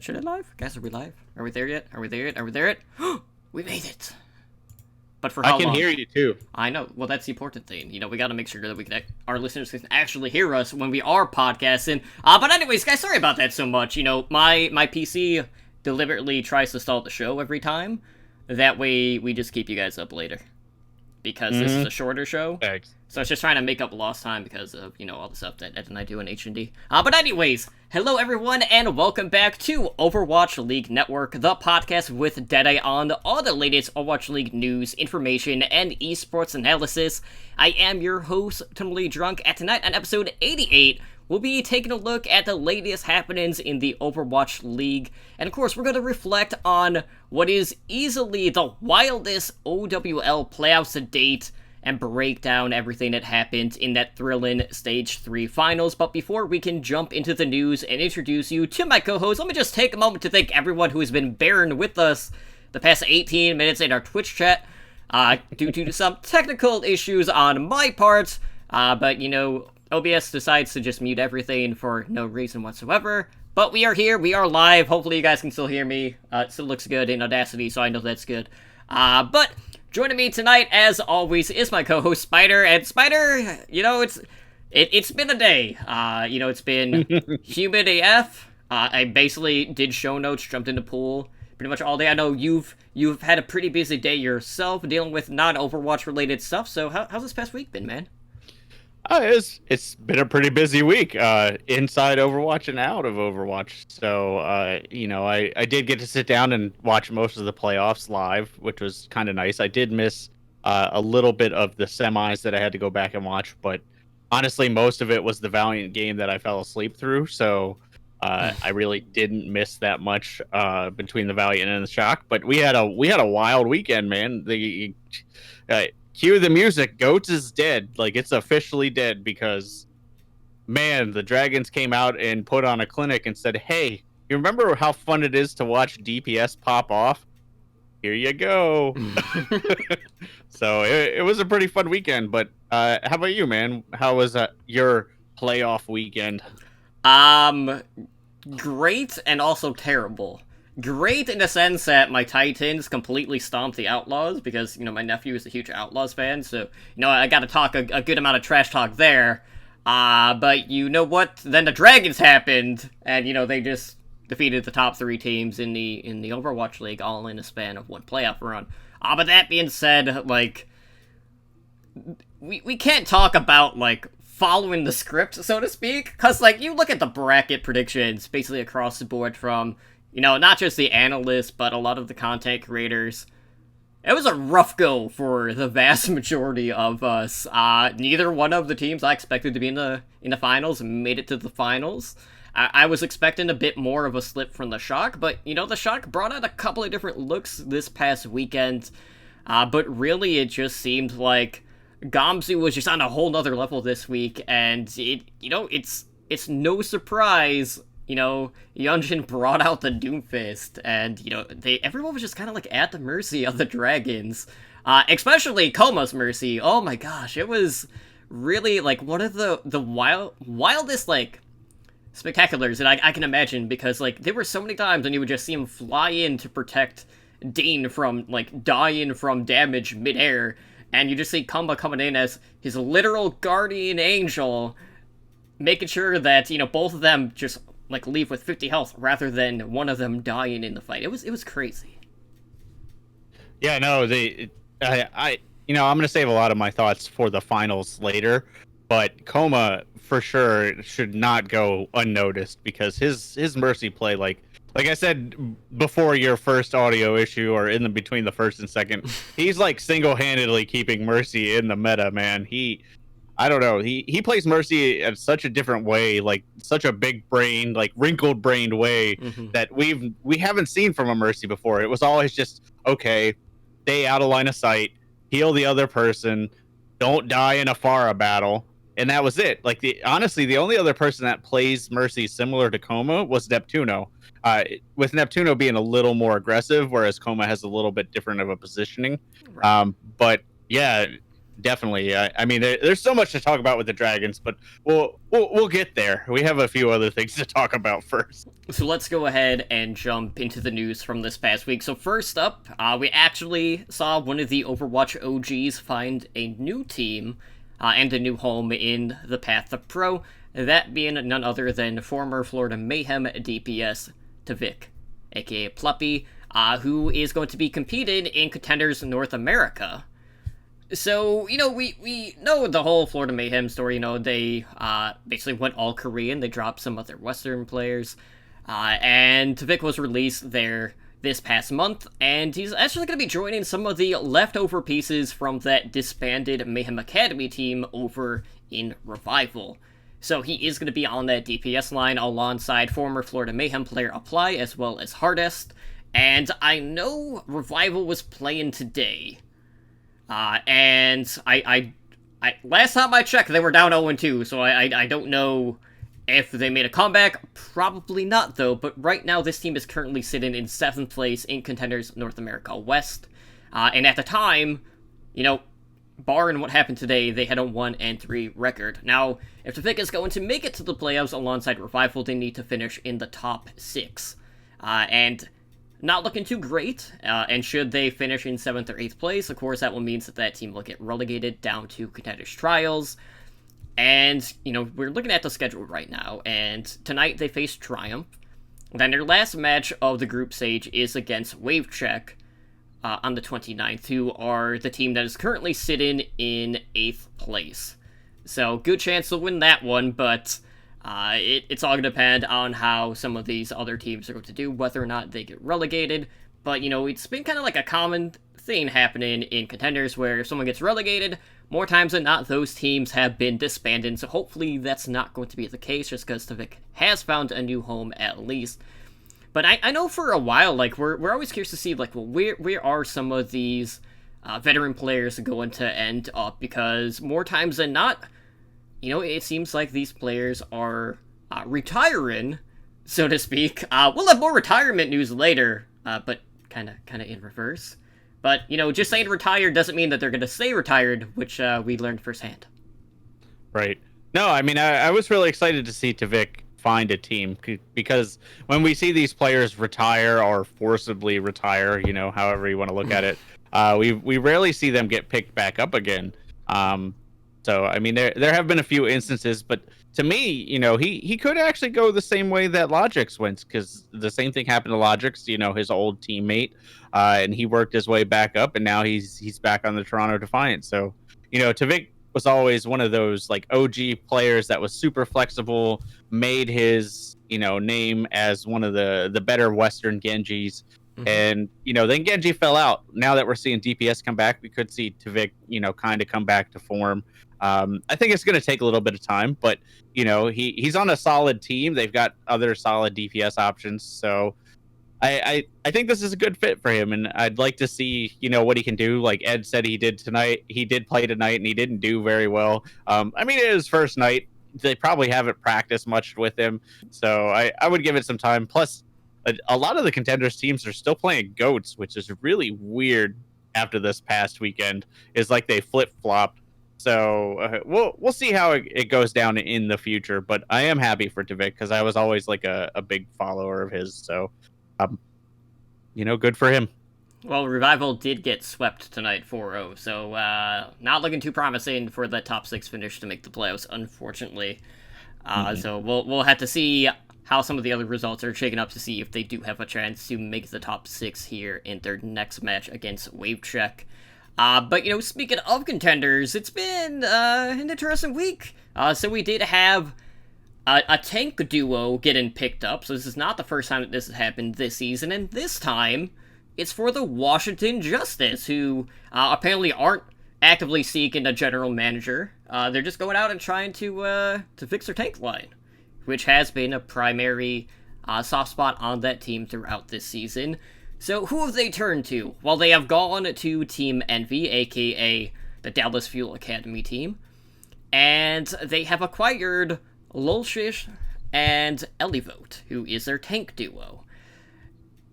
Should it live? Guys, are we live? Are we there yet? Are we there yet? Are we there yet? We made it! But for I how can long? hear you too. I know. Well, that's the important thing. We got to make sure that our listeners can actually hear us when we are podcasting. But anyways, guys, sorry about that so much. My PC deliberately tries to stall the show every time. That way, we just keep you guys up later. Because this is a shorter show. Thanks. So it's just trying to make up lost time because of, all the stuff that Ed and I do in H&D. But anyways, hello everyone, and welcome back to Overwatch League Network, the podcast with Deadeye on all the latest Overwatch League news, information, and esports analysis. I am your host, Totally Drunk, and tonight on episode 88, we'll be taking a look at the latest happenings in the Overwatch League, and of course, we're going to reflect on what is easily the wildest OWL playoffs to date, and break down everything that happened in that thrilling Stage 3 finals. But before we can jump into the news and introduce you to my co-host, let me just take a moment to thank everyone who has been bearing with us the past 18 minutes in our Twitch chat, due to some technical issues on my part, but OBS decides to just mute everything for no reason whatsoever. But we are here, we are live, hopefully you guys can still hear me. It still looks good in Audacity, so I know that's good. But joining me tonight, as always, is my co-host Spider. And Spider, it's been a day. It's been humid AF. I basically did show notes, jumped in the pool pretty much all day. I know you've had a pretty busy day yourself, dealing with non-Overwatch related stuff. So how's this past week been, man? It's been a pretty busy week, inside Overwatch and out of Overwatch. So, I did get to sit down and watch most of the playoffs live, which was kind of nice. I did miss a little bit of the semis that I had to go back and watch, but honestly, most of it was the Valiant game that I fell asleep through. So, I really didn't miss that much between the Valiant and the Shock. But we had a wild weekend, man. Cue the music. Goats is dead. Like, it's officially dead because, man, the Dragons came out and put on a clinic and said, hey, you remember how fun it is to watch DPS pop off? Here you go. So it was a pretty fun weekend. But how about you, man? How was your playoff weekend? Great and also terrible. Great in the sense that my Titans completely stomped the Outlaws because, my nephew is a huge Outlaws fan, so, I gotta talk a good amount of trash talk there. But you know what? Then the Dragons happened, and, they just defeated the top 3 teams in the Overwatch League all in a span of one playoff run. But that being said, we can't talk about, following the script, so to speak, because, you look at the bracket predictions basically across the board from, not just the analysts, but a lot of the content creators. It was a rough go for the vast majority of us. Neither one of the teams I expected to be in the finals made it to the finals. I was expecting a bit more of a slip from the Shock, but, the Shock brought out a couple of different looks this past weekend. But really, it just seemed like Gamzu was just on a whole nother level this week, and it's no surprise. Yunjin brought out the Doomfist, and, everyone was just kind of, at the mercy of the Dragons. Especially Koma's mercy. Oh my gosh, it was really, one of the wildest, spectaculars that I can imagine, because, there were so many times when you would just see him fly in to protect Dean from, dying from damage midair, and you just see Koma coming in as his literal guardian angel, making sure that, both of them just leave with 50 health rather than one of them dying in the fight. It was crazy. Yeah, no, I'm gonna save a lot of my thoughts for the finals later, but Koma for sure should not go unnoticed because his mercy play, like I said before your first audio issue or in the between the first and second, he's single-handedly keeping mercy in the meta, man. I don't know. He plays Mercy in such a different way, such a big brain, wrinkled brained way that we haven't seen from a Mercy before. It was always just, okay, stay out of line of sight, heal the other person, don't die in a Pharah battle, and that was it. Honestly, the only other person that plays Mercy similar to Koma was Neptuno. With Neptuno being a little more aggressive, whereas Koma has a little bit different of a positioning. Right. But yeah. definitely. I mean, there's so much to talk about with the Dragons, but we'll get there. We have a few other things to talk about first. So let's go ahead and jump into the news from this past week. So first up, we actually saw one of the Overwatch OGs find a new team and a new home in the Path to Pro, that being none other than former Florida Mayhem DPS Tavik, aka Pluppy, who is going to be competing in Contenders North America. So, we know the whole Florida Mayhem story. They basically went all Korean. They dropped some of their Western players. And Tavik was released there this past month, and he's actually going to be joining some of the leftover pieces from that disbanded Mayhem Academy team over in Revival. So he is going to be on that DPS line alongside former Florida Mayhem player Apply, as well as Hardest. And I know Revival was playing today. And I last time I checked, they were down 0-2, so I don't know if they made a comeback. Probably not, though, but right now this team is currently sitting in 7th place in Contenders North America West. And at the time, barring what happened today, they had a 1-3 record. Now, if Tavik is going to make it to the playoffs alongside Revival, they need to finish in the top 6. And not looking too great, and should they finish in 7th or 8th place, of course that will mean that team will get relegated down to Contenders Trials. And, we're looking at the schedule right now, and tonight they face Triumph. Then their last match of the group stage is against Wave Check on the 29th, who are the team that is currently sitting in 8th place. So, good chance to win that one, but it's all going to depend on how some of these other teams are going to do, whether or not they get relegated. But, it's been kind of like a common thing happening in Contenders, where if someone gets relegated, more times than not, those teams have been disbanded, so hopefully that's not going to be the case, just because Tavik has found a new home at least. But I know for a while, we're always curious to see, where are some of these veteran players going to end up, because more times than not, it seems like these players are retiring, so to speak. We'll have more retirement news later, but kind of in reverse. But, just saying retired doesn't mean that they're going to stay retired, which we learned firsthand. Right. No, I mean, I was really excited to see Tavik find a team, because when we see these players retire or forcibly retire, however you want to look at it, we rarely see them get picked back up again. So, I mean, there have been a few instances, but to me, he could actually go the same way that Logix went, because the same thing happened to Logix, his old teammate, and he worked his way back up, and now he's back on the Toronto Defiant. So, Tavik was always one of those OG players that was super flexible, made his name as one of the better Western Genjis. Mm-hmm. And then Genji fell out. Now that we're seeing DPS come back, we could see Tavik kind of come back to form. I think it's going to take a little bit of time, but he's on a solid team. They've got other solid DPS options, so I think this is a good fit for him, and I'd like to see what he can do. Like Ed said, he did play tonight, and he didn't do very well. I mean, it was his first night. They probably haven't practiced much with him, so I would give it some time. Plus, a lot of the Contenders teams are still playing goats, which is really weird. After this past weekend, is like they flip-flopped. So we'll see how it goes down in the future. But I am happy for Tavik, because I was always a big follower of his. So, good for him. Well, Revival did get swept tonight 4-0, so not looking too promising for the top 6 finish to make the playoffs, unfortunately. So we'll have to see how some of the other results are shaken up to see if they do have a chance to make the top 6 here in their next match against Wave Check. But, speaking of Contenders, it's been an interesting week. So we did have a tank duo getting picked up, so this is not the first time that this has happened this season, and this time, it's for the Washington Justice, who apparently aren't actively seeking a general manager. They're just going out and trying to fix their tank line, which has been a primary soft spot on that team throughout this season. So who have they turned to? Well, they have gone to Team Envy, aka the Dallas Fuel Academy team, and they have acquired Lulshish and Elivote, who is their tank duo.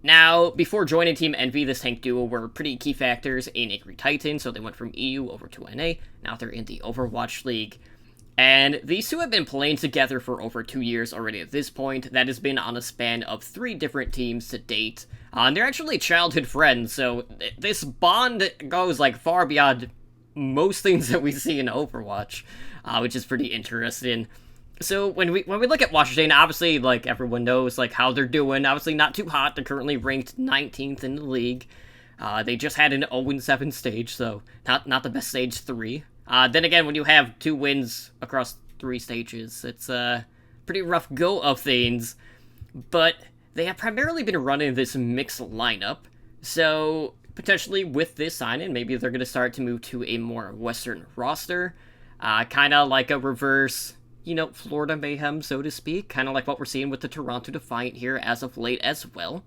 Now, before joining Team Envy, this tank duo were pretty key factors in Angry Titan, so they went from EU over to NA. Now they're in the Overwatch League. And these two have been playing together for over 2 years already at this point. That has been on a span of 3 different teams to date. And they're actually childhood friends, so this bond goes like far beyond most things that we see in Overwatch, which is pretty interesting. So when we look at Washington, obviously, like, everyone knows, like, how they're doing. Obviously not too hot. They're currently ranked 19th in the league. They just had an 0-7 stage, so not the best stage 3. Then again, when you have 2 wins across 3 stages, it's a pretty rough go of things. But they have primarily been running this mixed lineup, so potentially with this sign-in, maybe they're going to start to move to a more Western roster. Kind of like a reverse, Florida Mayhem, so to speak. Kind of like what we're seeing with the Toronto Defiant here as of late as well.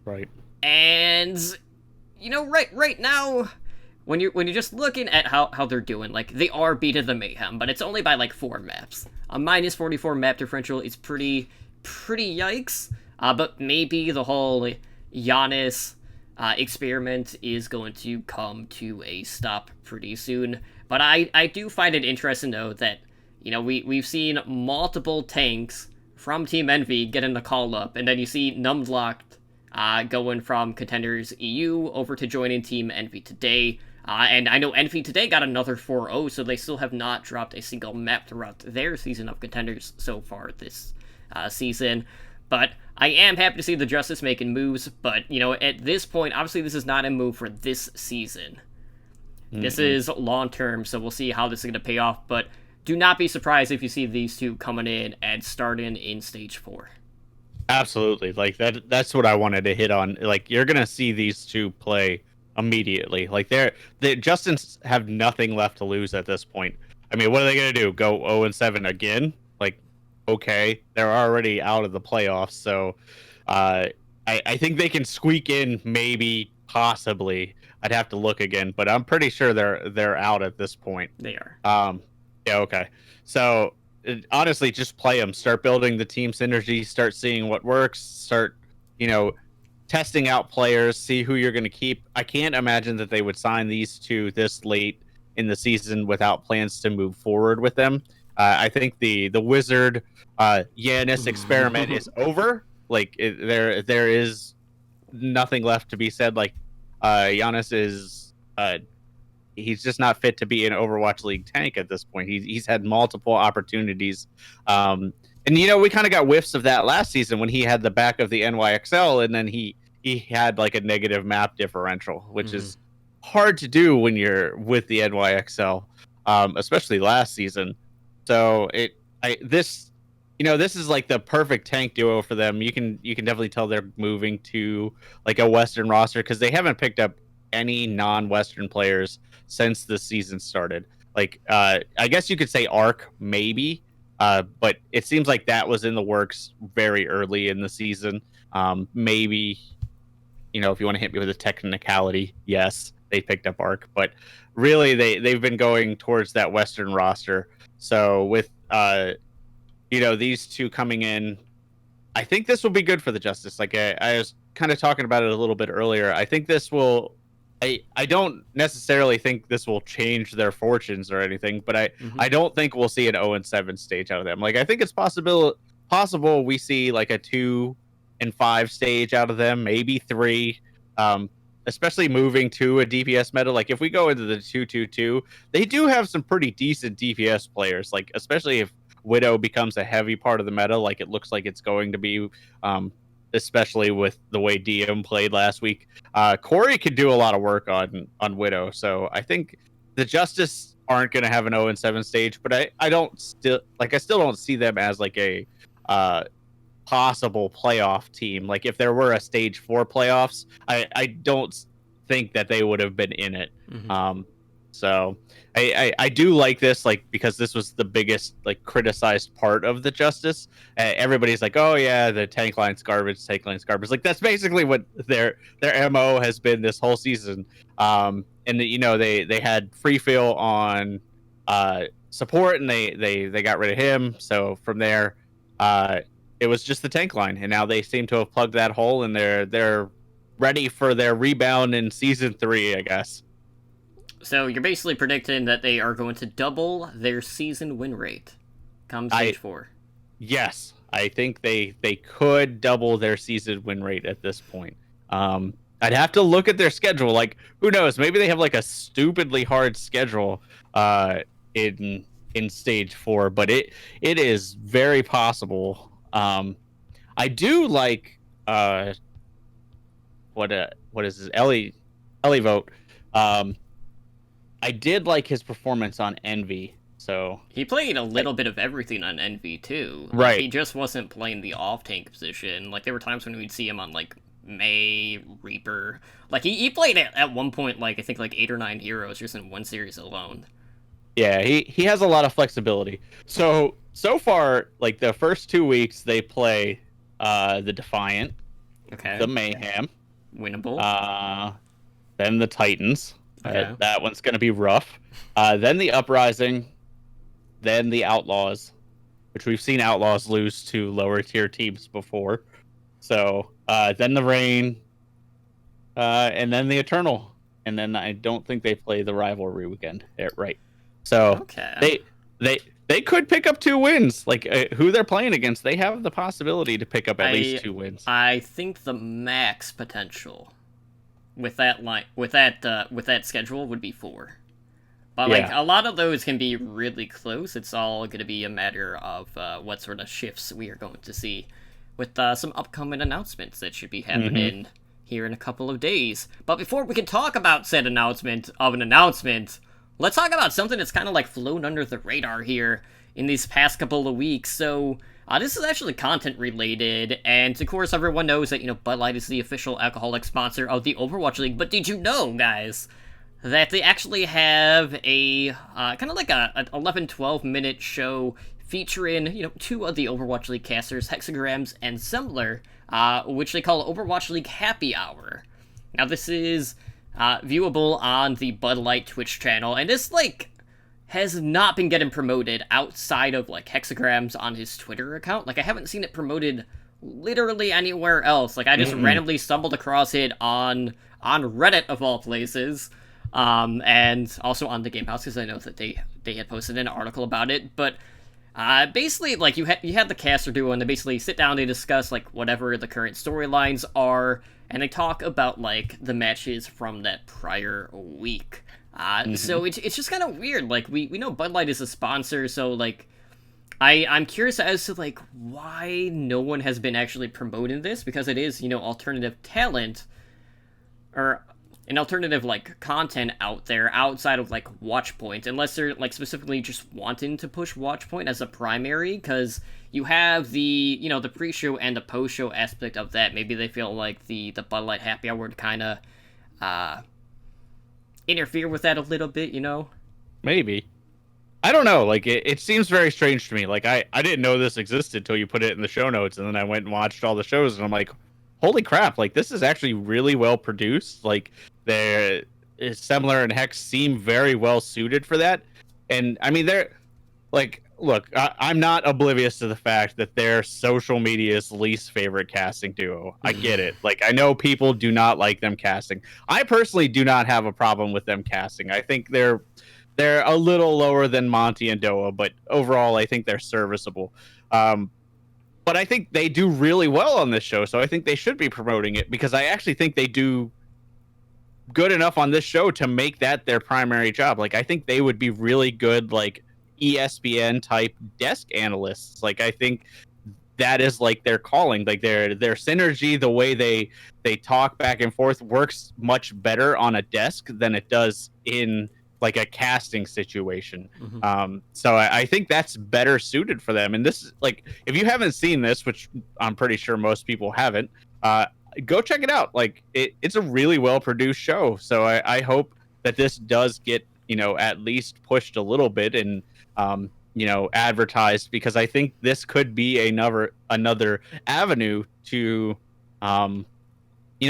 Right. And, right now, when you're just looking at how they're doing, like, they are beating the Mayhem, but it's only by, like, 4 maps. A minus 44 map differential is pretty yikes. But maybe the whole Giannis experiment is going to come to a stop pretty soon. But I do find it interesting, though, that, we've seen multiple tanks from Team Envy getting the call up, and then you see Numlocked going from Contenders EU over to joining Team Envy today. And I know Envy today got another 4-0, so they still have not dropped a single map throughout their season of Contenders so far this season. But I am happy to see the Justice making moves, but, at this point, obviously this is not a move for this season. Mm-hmm. This is long-term, so we'll see how this is going to pay off, but do not be surprised if you see these two coming in and starting in Stage 4. Absolutely. Like, that's what I wanted to hit on. Like, you're going to see these two play immediately. Like, the Justins have nothing left to lose at this point. I mean, what are they going to do? Go 0-7 again? Like, okay, they're already out of the playoffs, so I think they can squeak in, maybe, possibly. I'd have to look again, but I'm pretty sure they're out at this point. They are. Yeah, okay. So honestly, just play them. Start building the team synergy. Start seeing what works. Start, testing out players. See who you're going to keep. I can't imagine that they would sign these two this late in the season without plans to move forward with them. I think the Wizard Giannis experiment is over. Like, there is nothing left to be said. Like, Giannis is he's just not fit to be an Overwatch League tank at this point. He's had multiple opportunities. And we kind of got whiffs of that last season when he had the back of the NYXL, and then he had like a negative map differential, which is hard to do when you're with the NYXL, especially last season. So this is like the perfect tank duo for them. You can definitely tell they're moving to like a Western roster because they haven't picked up any non-Western players since the season started. Like, I guess you could say Arc maybe, but it seems like that was in the works very early in the season. Maybe, if you want to hit me with a technicality, yes, they picked up Arc, but really they've been going towards that Western roster. So with these two coming in, I think this will be good for the Justice. Like, I was kind of talking about it a little bit earlier. I think this will. I don't necessarily think this will change their fortunes or anything, but I don't think we'll see an 0-7 stage out of them. Like, I think it's possible we see like a 2-5 stage out of them, maybe 3. Especially moving to a DPS meta. Like, if we go into the 2-2-2, they do have some pretty decent DPS players. Like, especially if Widow becomes a heavy part of the meta, like it looks like it's going to be. Especially with the way DM played last week. Corey could do a lot of work on Widow, so I think the Justice aren't going to have an 0-7 stage, but I still don't see them as like a possible playoff team. Like, if there were a stage 4 playoffs, I don't think that they would have been in it. So I do like this, like, because this was the biggest like criticized part of the Justice. Everybody's like, oh yeah, the tank line's garbage. Like, that's basically what their MO has been this whole season. And they had free fill on support, and they got rid of him. So from there, it was just the tank line, and now they seem to have plugged that hole, and they're ready for their rebound in season 3, I guess. So you're basically predicting that they are going to double their season win rate come stage 4. Yes, I think they could double their season win rate at this point. I'd have to look at their schedule. Like, who knows? Maybe they have like a stupidly hard schedule in stage 4, but it is very possible. I do like what is this? Ellie Vote. I did like his performance on Envy. So he played a little bit of everything on Envy too. Like, right. He just wasn't playing the off tank position. Like there were times when we'd see him on like May, Reaper. Like he played at one point like I think like 8 or 9 heroes just in one series alone. Yeah, he has a lot of flexibility. So far, like the first 2 weeks, they play the Defiant, okay, the Mayhem, winnable. Then the Titans. Okay. That one's gonna be rough. Then the Uprising, then the Outlaws, which we've seen Outlaws lose to lower tier teams before. So then the Reign, and then the Eternal, and then I don't think they play the Rivalry weekend. Right. So okay. they could pick up 2 wins. Like who they're playing against, they have the possibility to pick up at least 2 wins. I think the max potential with that schedule would be 4. But like a lot of those can be really close. It's all going to be a matter of what sort of shifts we are going to see with some upcoming announcements that should be happening here in a couple of days. But before we can talk about said announcement of an announcement, let's talk about something that's kind of like flown under the radar here in these past couple of weeks. So this is actually content related, and of course everyone knows that, Bud Light is the official alcoholic sponsor of the Overwatch League, but did you know, guys, that they actually have a kind of like an 11-12 minute show featuring, 2 of the Overwatch League casters, Hexagrams and Sembler, which they call Overwatch League Happy Hour. Now this is viewable on the Bud Light Twitch channel, and this, has not been getting promoted outside of, Hexagrams on his Twitter account. I haven't seen it promoted literally anywhere else. I just randomly stumbled across it on Reddit, of all places, and also on the Game House, because I know that they had posted an article about it, but basically, you had the caster duo, and they basically sit down, they discuss, whatever the current storylines are, and they talk about, the matches from that prior week. So it's just kind of weird. We know Bud Light is a sponsor, so, I'm curious as to, why no one has been actually promoting this, because it is, alternative talent, or an alternative, content out there outside of, Watchpoint, unless they're, specifically just wanting to push Watchpoint as a primary, because you have the, the pre-show and the post-show aspect of that. Maybe they feel like the Bud Light Happy Hour would kind of, interfere with that a little bit, Maybe. I don't know. It seems very strange to me. I didn't know this existed until you put it in the show notes, and then I went and watched all the shows, and I'm like, holy crap! This is actually really well produced. They're Sembler and Hex seem very well suited for that, and I mean they're look, I'm not oblivious to the fact that they're social media's least favorite casting duo. I get it. I know people do not like them casting. I personally do not have a problem with them casting. I think they're a little lower than Monty and Doa, but overall, I think they're serviceable. But I think they do really well on this show, so I think they should be promoting it, because I actually think they do good enough on this show to make that their primary job. I think they would be really good, ESPN type desk analysts. I think that is their calling. Their synergy, the way they talk back and forth, works much better on a desk than it does in a casting situation. So I think that's better suited for them. And this is if you haven't seen this, which I'm pretty sure most people haven't, go check it out. It's a really well produced show. So I hope that this does get at least pushed a little bit and advertised, because I think this could be another avenue to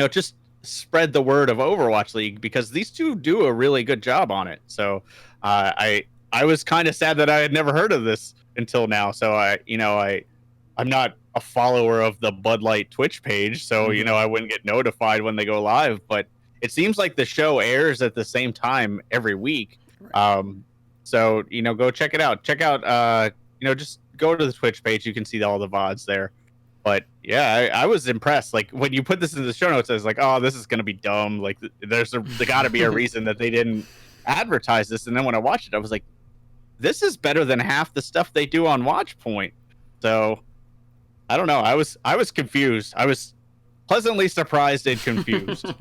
just spread the word of Overwatch League, because these two do a really good job on it. So I was kind of sad that I had never heard of this until now. So I'm not a follower of the Bud Light Twitch page, so I wouldn't get notified when they go live. But it seems like the show airs at the same time every week. Right. So go check it out. Check out just go to the Twitch page. You can see all the VODs there. But yeah, I was impressed. Like when you put this in the show notes, I was like, oh, this is gonna be dumb. Like there got to be a reason that they didn't advertise this. And then when I watched it, I was like, this is better than half the stuff they do on Watchpoint. So I don't know. I was confused. I was pleasantly surprised and confused.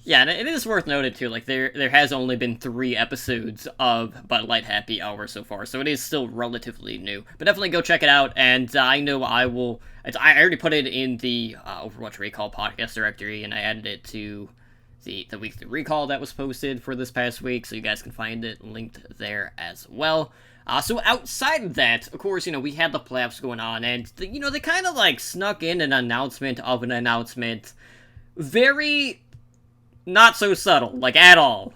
Yeah, and it is worth noting too. Like there has only been 3 episodes of Bud Light Happy Hour so far, so it is still relatively new. But definitely go check it out. And I know I will. I already put it in the Overwatch Recall podcast directory, and I added it to the weekly recall that was posted for this past week, so you guys can find it linked there as well. So outside of that, of course, we had the playoffs going on, and they kind of like snuck in an announcement of an announcement, very not so subtle, like at all.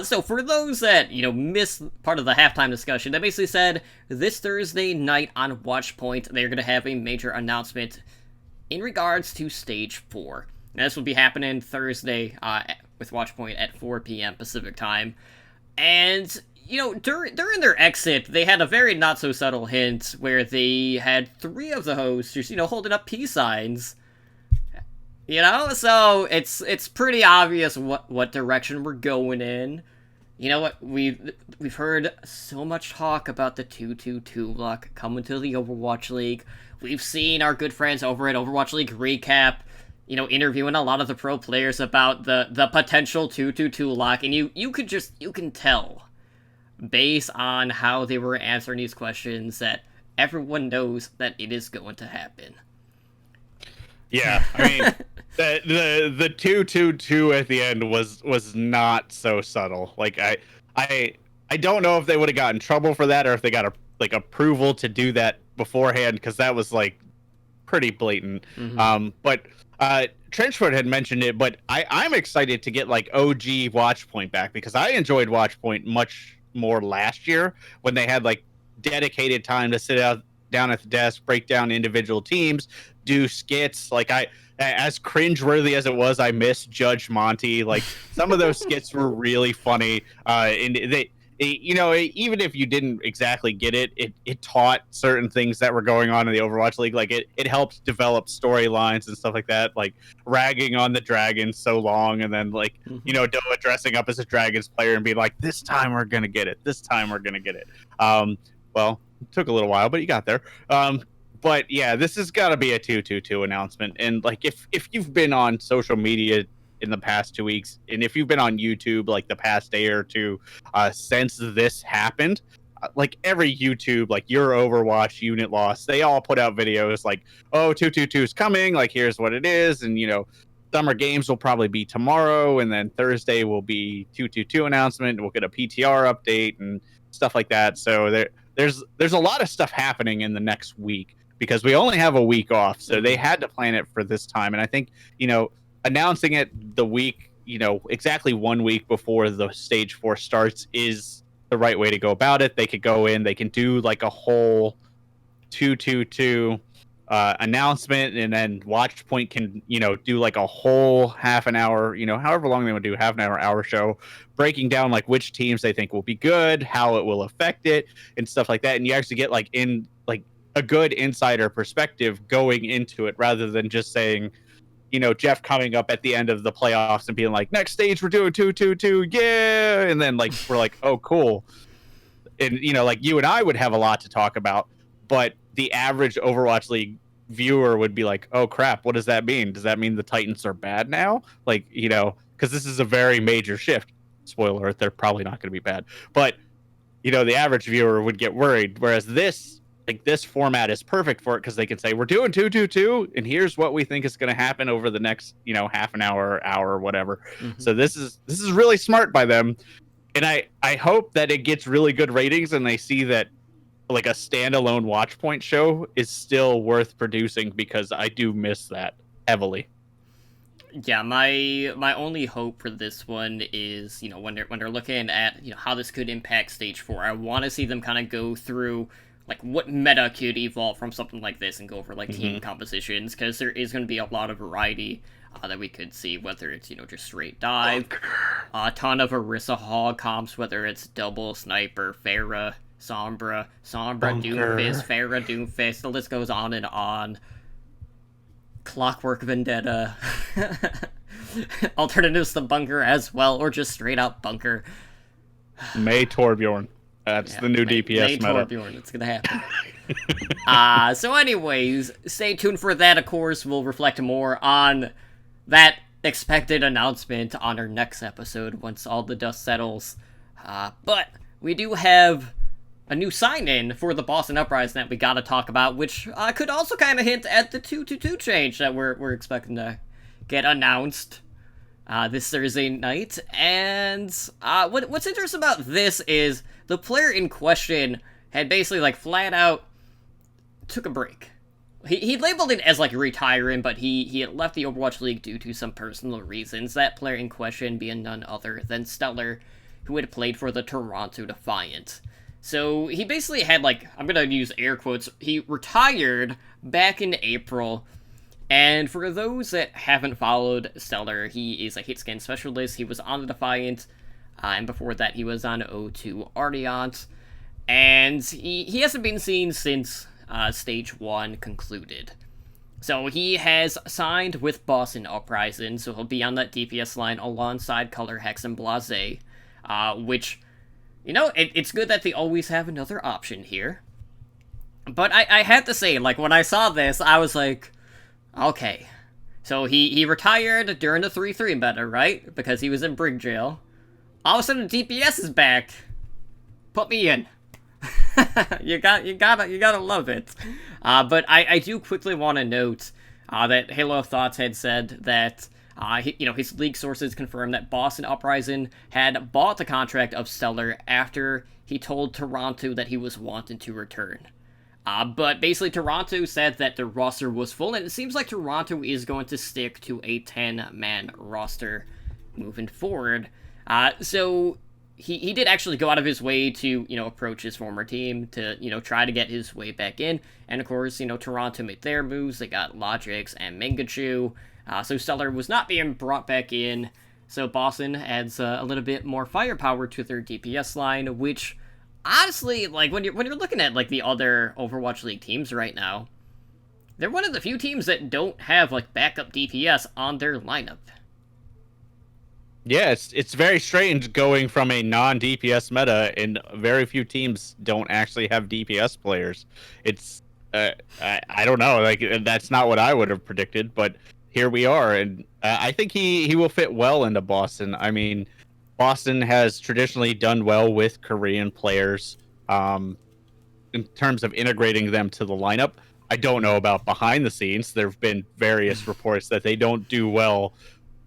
So for those that, missed part of the halftime discussion, they basically said this Thursday night on Watchpoint, they're going to have a major announcement in regards to Stage 4. Now, this will be happening Thursday with Watchpoint at 4 p.m. Pacific Time. And, during their exit, they had a very not-so-subtle hint where they had 3 of the hosts just, holding up peace signs. So it's pretty obvious what direction we're going in. You know what? We've heard so much talk about the 222 luck coming to the Overwatch League. We've seen our good friends over at Overwatch League Recap, interviewing a lot of the pro players about the potential 222 lock, and you can tell based on how they were answering these questions that everyone knows that it is going to happen. Yeah, I mean, the 222 at the end was not so subtle. Like I don't know if they would have gotten in trouble for that or if they got approval to do that beforehand, because that was like pretty blatant. But Trenchfoot had mentioned it, but I'm excited to get like OG Watchpoint back, because I enjoyed Watchpoint much more last year when they had like dedicated time to sit down at the desk, break down individual teams, do skits. Like as cringeworthy as it was, I miss Judge Monty. Like some of those skits were really funny. And even if you didn't exactly get it, it taught certain things that were going on in the Overwatch League. Like it helped develop storylines and stuff like that. Like ragging on the Dragons so long, and then like Doa dressing up as a Dragons player and being like, "This time we're gonna get it. This time we're gonna get it." Well, it took a little while, but you got there. But yeah, this has got to be a 222 announcement. And like, if you've been on social media in the past 2 weeks, and if you've been on YouTube like the past day or two since this happened, like every YouTube, like your Overwatch unit loss, they all put out videos like, oh, 222 is coming. Like, here's what it is. And, Summer Games will probably be tomorrow. And then Thursday will be 222 announcement. We'll get a PTR update and stuff like that. So there's a lot of stuff happening in the next week, because we only have a week off. So they had to plan it for this time. And I think, announcing it the week, exactly 1 week before the Stage 4 starts is the right way to go about it. They could go in, they can do like a whole 222 announcement, and then Watchpoint can, do like a whole half an hour, however long they want to do, half an hour show, breaking down like which teams they think will be good, how it will affect it, and stuff like that. And you actually get like a good insider perspective going into it, rather than just saying, Jeff coming up at the end of the playoffs and being like, next stage we're doing 222, yeah, and then like we're like, oh cool. And like you and I would have a lot to talk about, but the average Overwatch League viewer would be like, oh crap, what does that mean? Does that mean the Titans are bad now? Like, because this is a very major shift. Spoiler alert, they're probably not going to be bad, but the average viewer would get worried. Whereas this format is perfect for it, because they can say, we're doing 222 and here's what we think is going to happen over the next half an hour, whatever. So this is really smart by them, and I hope that it gets really good ratings and they see that like a standalone Watchpoint show is still worth producing, because I do miss that heavily. Yeah, my only hope for this one is, when they're looking at, how this could impact Stage 4. I want to see them kind of go through like what meta could evolve from something like this and go for like team compositions, because there is going to be a lot of variety that we could see, whether it's just straight dive, a ton of Orisa Hog comps, whether it's double sniper, Pharah, Sombra, Doomfist, Pharah, Doomfist. The list goes on and on. Clockwork Vendetta. Alternatives to Bunker as well, or just straight up Bunker. May Torbjorn. That's the new DPS meta. Torbjorn, it's gonna happen. So anyways, stay tuned for that, of course. We'll reflect more on that expected announcement on our next episode once all the dust settles. But we do have a new sign-in for the Boston Uprising that we gotta talk about, which could also kind of hint at the 2-2-2 change that we're expecting to get announced this Thursday night. And what's interesting about this is the player in question had basically like flat out took a break. He labeled it as like retiring, but he had left the Overwatch League due to some personal reasons. That player in question being none other than Stellar, who had played for the Toronto Defiant. So he basically had like, I'm gonna use air quotes, he retired back in April. And for those that haven't followed Stellar, he is a hit scan specialist. He was on the Defiant, and before that he was on O2 Ardeant. And he hasn't been seen since Stage 1 concluded. So he has signed with Boston Uprising, so he'll be on that DPS line alongside Color Hex and Blase, which, it's good that they always have another option here. But I had to say, like, when I saw this, I was like, okay. So he retired during the 3-3 meta, right? Because he was in Brig Jail. All of a sudden, DPS is back. Put me in. you gotta love it. But I do quickly want to note that Halo of Thoughts had said that his league sources confirmed that Boston Uprising had bought the contract of Stellar after he told Toronto that he was wanting to return. But basically Toronto said that the roster was full, and it seems like Toronto is going to stick to a 10-man roster moving forward. So he did actually go out of his way to, approach his former team to, try to get his way back in. And of course, Toronto made their moves. They got Logix and Mangachu. So Stellar was not being brought back in. So Boston adds a little bit more firepower to their DPS line, which honestly, like, when you're looking at like the other Overwatch League teams right now, they're one of the few teams that don't have like backup DPS on their lineup. Yeah, it's very strange going from a non-DPS meta, and very few teams don't actually have DPS players. It's I don't know, like, that's not what I would have predicted, but here we are, and I think he will fit well into Boston. I mean, Boston has traditionally done well with Korean players in terms of integrating them to the lineup. I don't know about behind the scenes. There have been various reports that they don't do well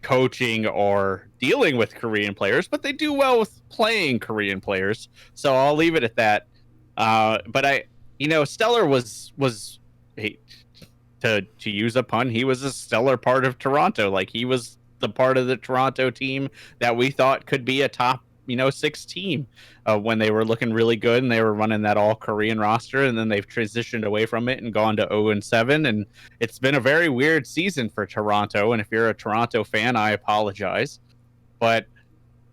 coaching or dealing with Korean players, but they do well with playing Korean players. So I'll leave it at that. But Stellar was to use a pun, he was a stellar part of Toronto. Like, he was the part of the Toronto team that we thought could be a top 6 team when they were looking really good and they were running that all Korean roster, and then they've transitioned away from it and gone to 0-7, and it's been a very weird season for Toronto. And if you're a Toronto fan, I apologize, but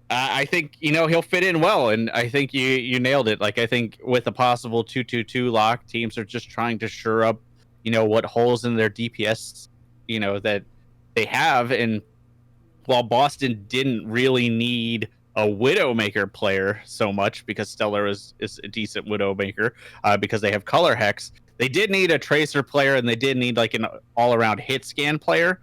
I think he'll fit in well, and I think you nailed it. Like, I think with a possible 2-2-2 lock, teams are just trying to shore up what holes in their DPS that they have. And while Boston didn't really need a Widowmaker player so much, because Stellar is a decent Widowmaker, because they have Color Hex, they did need a Tracer player, and they did need like an all-around hit scan player,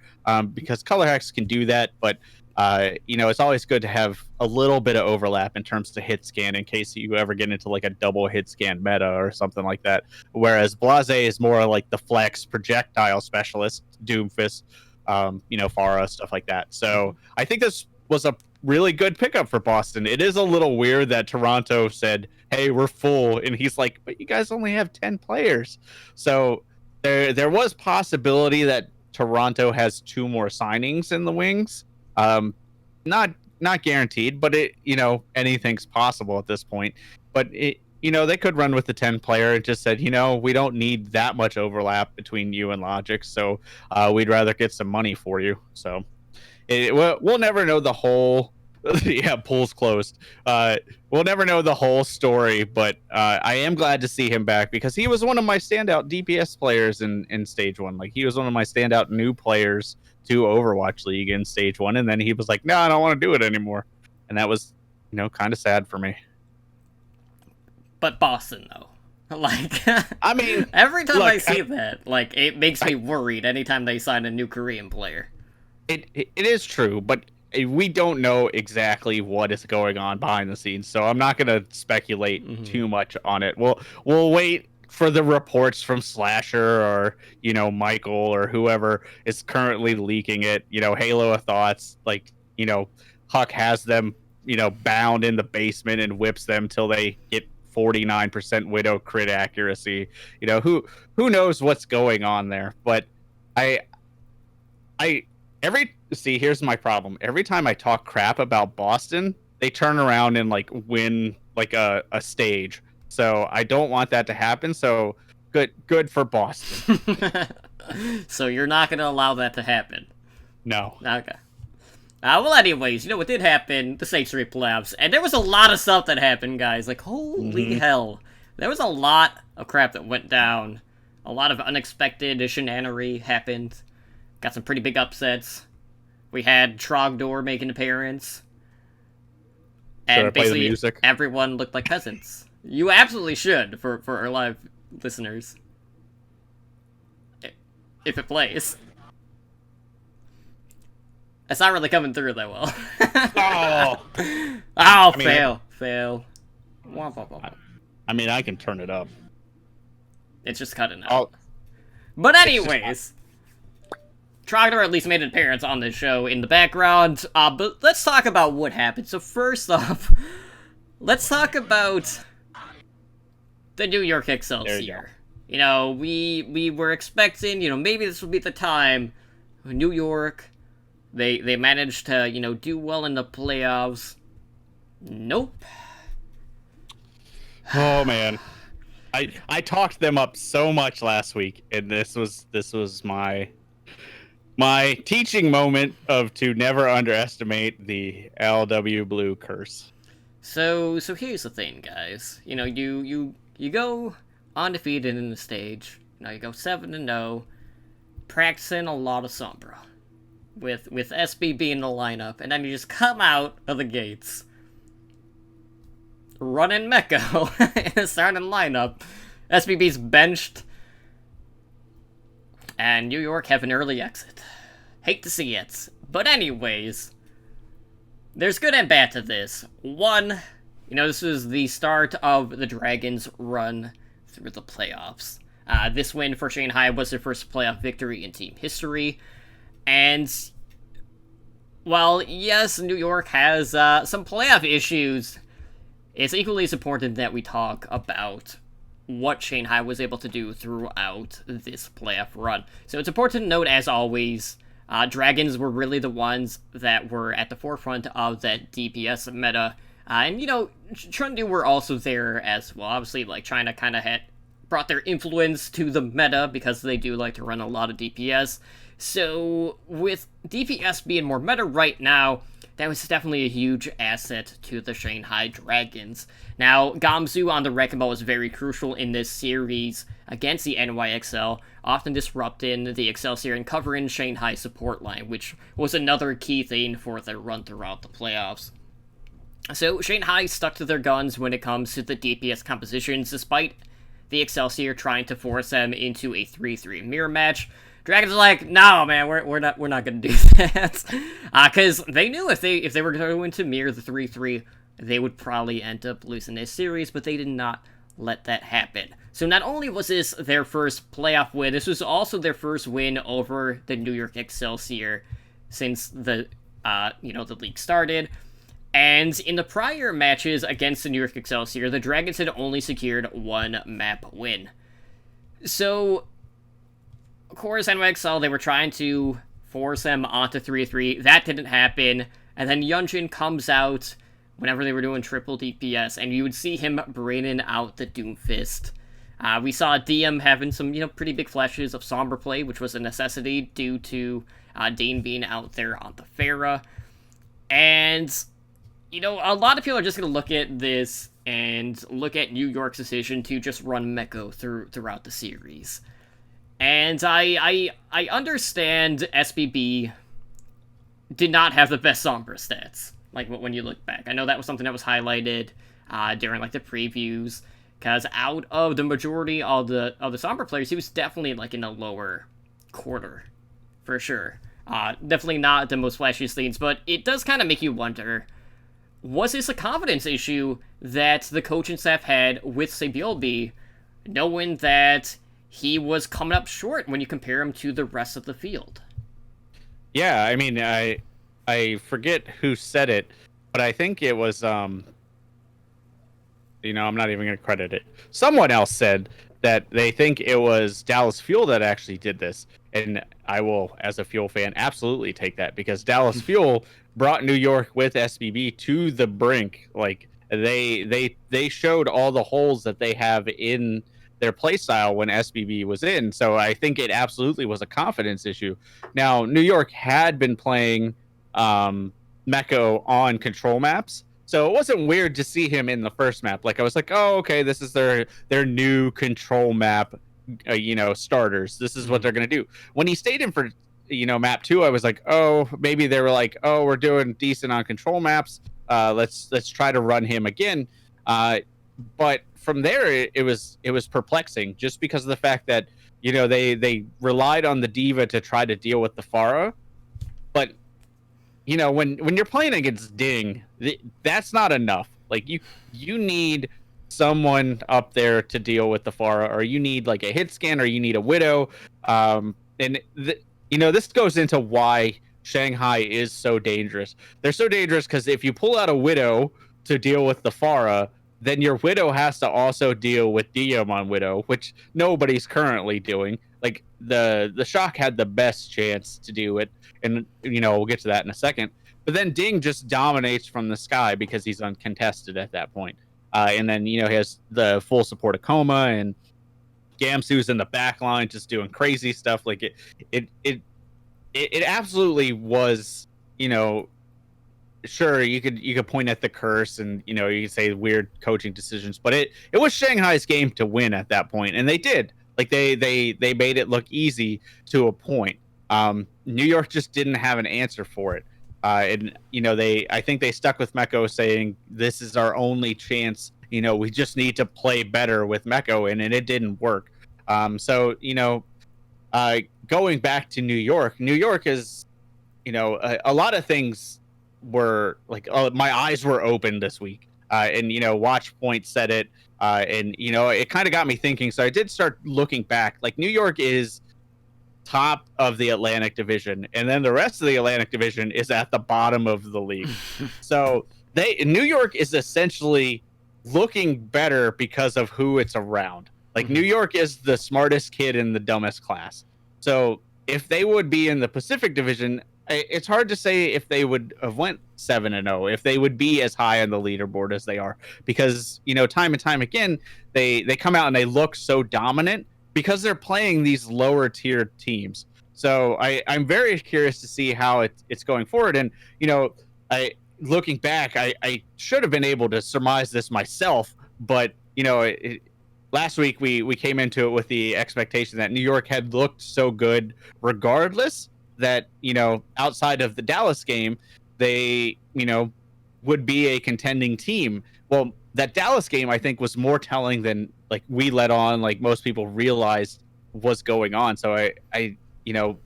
because Color Hex can do that, but it's always good to have a little bit of overlap in terms of hit scan in case you ever get into like a double hit scan meta or something like that. Whereas Blase is more like the flex projectile specialist, Doomfist, Pharah, stuff like that. So I think this was a really good pickup for Boston. It is a little weird that Toronto said, "Hey, we're full," and he's like, "But you guys only have 10 players." So there was possibility that Toronto has 2 more signings in the wings. Not guaranteed, but anything's possible at this point. But they could run with the 10-player and just said, we don't need that much overlap between you and Logic, so we'd rather get some money for you. So we'll never know the whole. Yeah, pool's closed. We'll never know the whole story, but I am glad to see him back because he was one of my standout DPS players in Stage 1. Like, he was one of my standout new players to Overwatch League in Stage 1, and then he was like, no, I don't want to do it anymore. And that was, kind of sad for me. But Boston, though. Like, I mean, every time I see that, like, it makes me worried anytime they sign a new Korean player. It is true, but we don't know exactly what is going on behind the scenes, so I'm not going to speculate too much on it. We'll wait for the reports from Slasher or Michael or whoever is currently leaking it. Halo of Thoughts, like Huck has them bound in the basement and whips them till they get 49% Widow crit accuracy. Who knows what's going on there, but here's my problem. Every time I talk crap about Boston, they turn around and like win like a stage. So I don't want that to happen. So good for Boston. So you're not gonna allow that to happen? No. Okay. Well, anyways, what did happen? The Stage 3 playoffs, and there was a lot of stuff that happened, guys. Like, holy hell. There was a lot of crap that went down. A lot of unexpected shenanery happened. Got some pretty big upsets. We had Trogdor make an appearance. And basically, everyone looked like peasants. You absolutely should, for our live listeners. If it plays. It's not really coming through that well. Fail. I mean, I can turn it up. It's just cutting out. But anyways, Trogdor at least made an appearance on this show in the background. But let's talk about what happened. So first off, let's talk about the New York Excelsior. We were expecting, maybe this would be the time. New York. They managed to, do well in the playoffs. Nope. Oh man. I talked them up so much last week, and this was my teaching moment to never underestimate the LW Blue curse. So here's the thing, guys. You go undefeated in the stage. You go 7-0, practicing a lot of Sombra. With SBB in the lineup, and then you just come out of the gates, running Meko in the starting lineup. SBB's benched, and New York have an early exit. Hate to see it, but anyways, there's good and bad to this. One, this was the start of the Dragons' run through the playoffs. This win for Shanghai was their first playoff victory in team history. And, well, yes, New York has some playoff issues. It's equally as important that we talk about what Shanghai was able to do throughout this playoff run. So it's important to note, as always, Dragons were really the ones that were at the forefront of that DPS meta. And, Chengdu were also there as well. Obviously, China kind of had brought their influence to the meta because they do like to run a lot of DPS. So, with DPS being more meta right now, that was definitely a huge asset to the Shanghai Dragons. Now, Gamzu on the Wrecking Ball was very crucial in this series against the NYXL, often disrupting the Excelsior and covering Shanghai's support line, which was another key thing for their run throughout the playoffs. So, Shanghai stuck to their guns when it comes to the DPS compositions, despite the Excelsior trying to force them into a 3-3 mirror match. Dragons are like, no, man, we're not gonna do that, because they knew if they were going to mirror the 3-3, they would probably end up losing this series, but they did not let that happen. So not only was this their first playoff win, this was also their first win over the New York Excelsior since the league started. And in the prior matches against the New York Excelsior, the Dragons had only secured one map win. So, of course, NYXL, they were trying to force them onto 3-3. That didn't happen. And then Yunjin comes out whenever they were doing triple DPS, and you would see him bringing out the Doomfist. We saw DM having some, pretty big flashes of Somber play, which was a necessity due to Dane being out there on the Pharah. And, a lot of people are just going to look at this and look at New York's decision to just run Meko throughout the series. And I understand SBB did not have the best Sombra stats, like when you look back. I know that was something that was highlighted during like the previews, because out of the majority of the Sombra players, he was definitely like in the lower quarter, for sure. Definitely not the most flashiest things, but it does kind of make you wonder, was this a confidence issue that the coaching staff had with Sabilby, knowing that he was coming up short when you compare him to the rest of the field? Yeah, I mean, I forget who said it, but I think it was I'm not even going to credit it. Someone else said that they think it was Dallas Fuel that actually did this, and I will, as a Fuel fan, absolutely take that, because Dallas Fuel brought New York with SBB to the brink. Like they showed all the holes that they have in their playstyle when SBB was in. So I think it absolutely was a confidence issue. Now, New York had been playing Meko on control maps, so it wasn't weird to see him in the first map. Like, I was like, oh, okay, this is their new control map, starters. This is what they're going to do. When he stayed in for, map 2, I was like, oh, maybe they were like, oh, we're doing decent on control maps. Let's try to run him again. But from there, it was perplexing, just because of the fact that, they relied on the D.Va to try to deal with the Pharah. But, when you're playing against Ding, that's not enough. Like, you need someone up there to deal with the Pharah, or you need like a hit scan, or you need a Widow. This goes into why Shanghai is so dangerous. They're so dangerous because if you pull out a Widow to deal with the Pharah, then your Widow has to also deal with DM on Widow, which nobody's currently doing. Like, the Shock had the best chance to do it, and we'll get to that in a second. But then Ding just dominates from the sky because he's uncontested at that point. And then he has the full support of Coma, and Gamsu's in the back line just doing crazy stuff. Like, it absolutely was, sure, you could point at the curse, and you could say weird coaching decisions, but it was Shanghai's game to win at that point, and they did. Like, they made it look easy to a point. New York just didn't have an answer for it. And I think they stuck with Meko, saying this is our only chance. We just need to play better with Meko, and it didn't work. So going back to New York is, a lot of things were like, my eyes were open this week. And Watchpoint said it, and it kind of got me thinking. So I did start looking back. Like, New York is top of the Atlantic Division, and then the rest of the Atlantic Division is at the bottom of the league. So New York is essentially looking better because of who it's around. Like, New York is the smartest kid in the dumbest class. So if they would be in the Pacific Division, it's hard to say if they would have went 7-0, if they would be as high on the leaderboard as they are, because time and time again they come out and they look so dominant because they're playing these lower tier teams. So I'm very curious to see how it's going forward. And looking back, I should have been able to surmise this myself, but last week we came into it with the expectation that New York had looked so good regardless, that outside of the Dallas game they would be a contending team. Well, that Dallas game, I think, was more telling than like we let on, like most people realized was going on. So I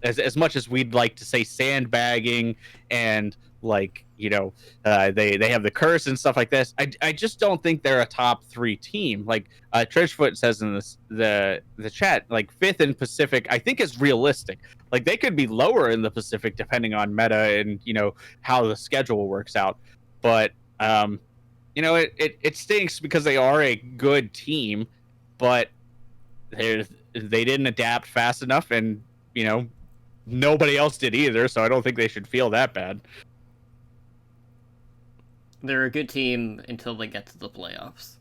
as much as we'd like to say sandbagging and like they have the curse and stuff like this, I just don't think they're a top 3 team. Like Trishfoot says in the chat, like 5th in Pacific I think is realistic. Like, they could be lower in the Pacific depending on meta and how the schedule works out. But it stinks because they are a good team, but they didn't adapt fast enough, and nobody else did either. So I don't think they should feel that bad. they're a good team until they get to the playoffs.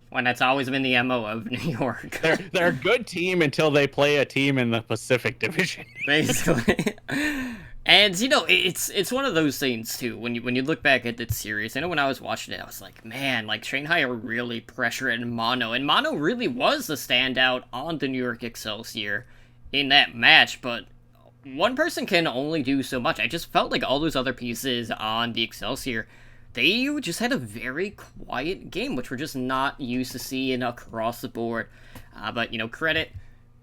When that's always been the MO of New York. They're a good team until they play a team in the Pacific Division. Basically. And it's one of those things too. When you look back at that series, I know when I was watching it, I was like, man, like Shanghai are really pressuring Mono, and Mono really was the standout on the New York Excelsior in that match. But one person can only do so much. I just felt like all those other pieces on the Excelsior, they just had a very quiet game, which we're just not used to seeing across the board. But credit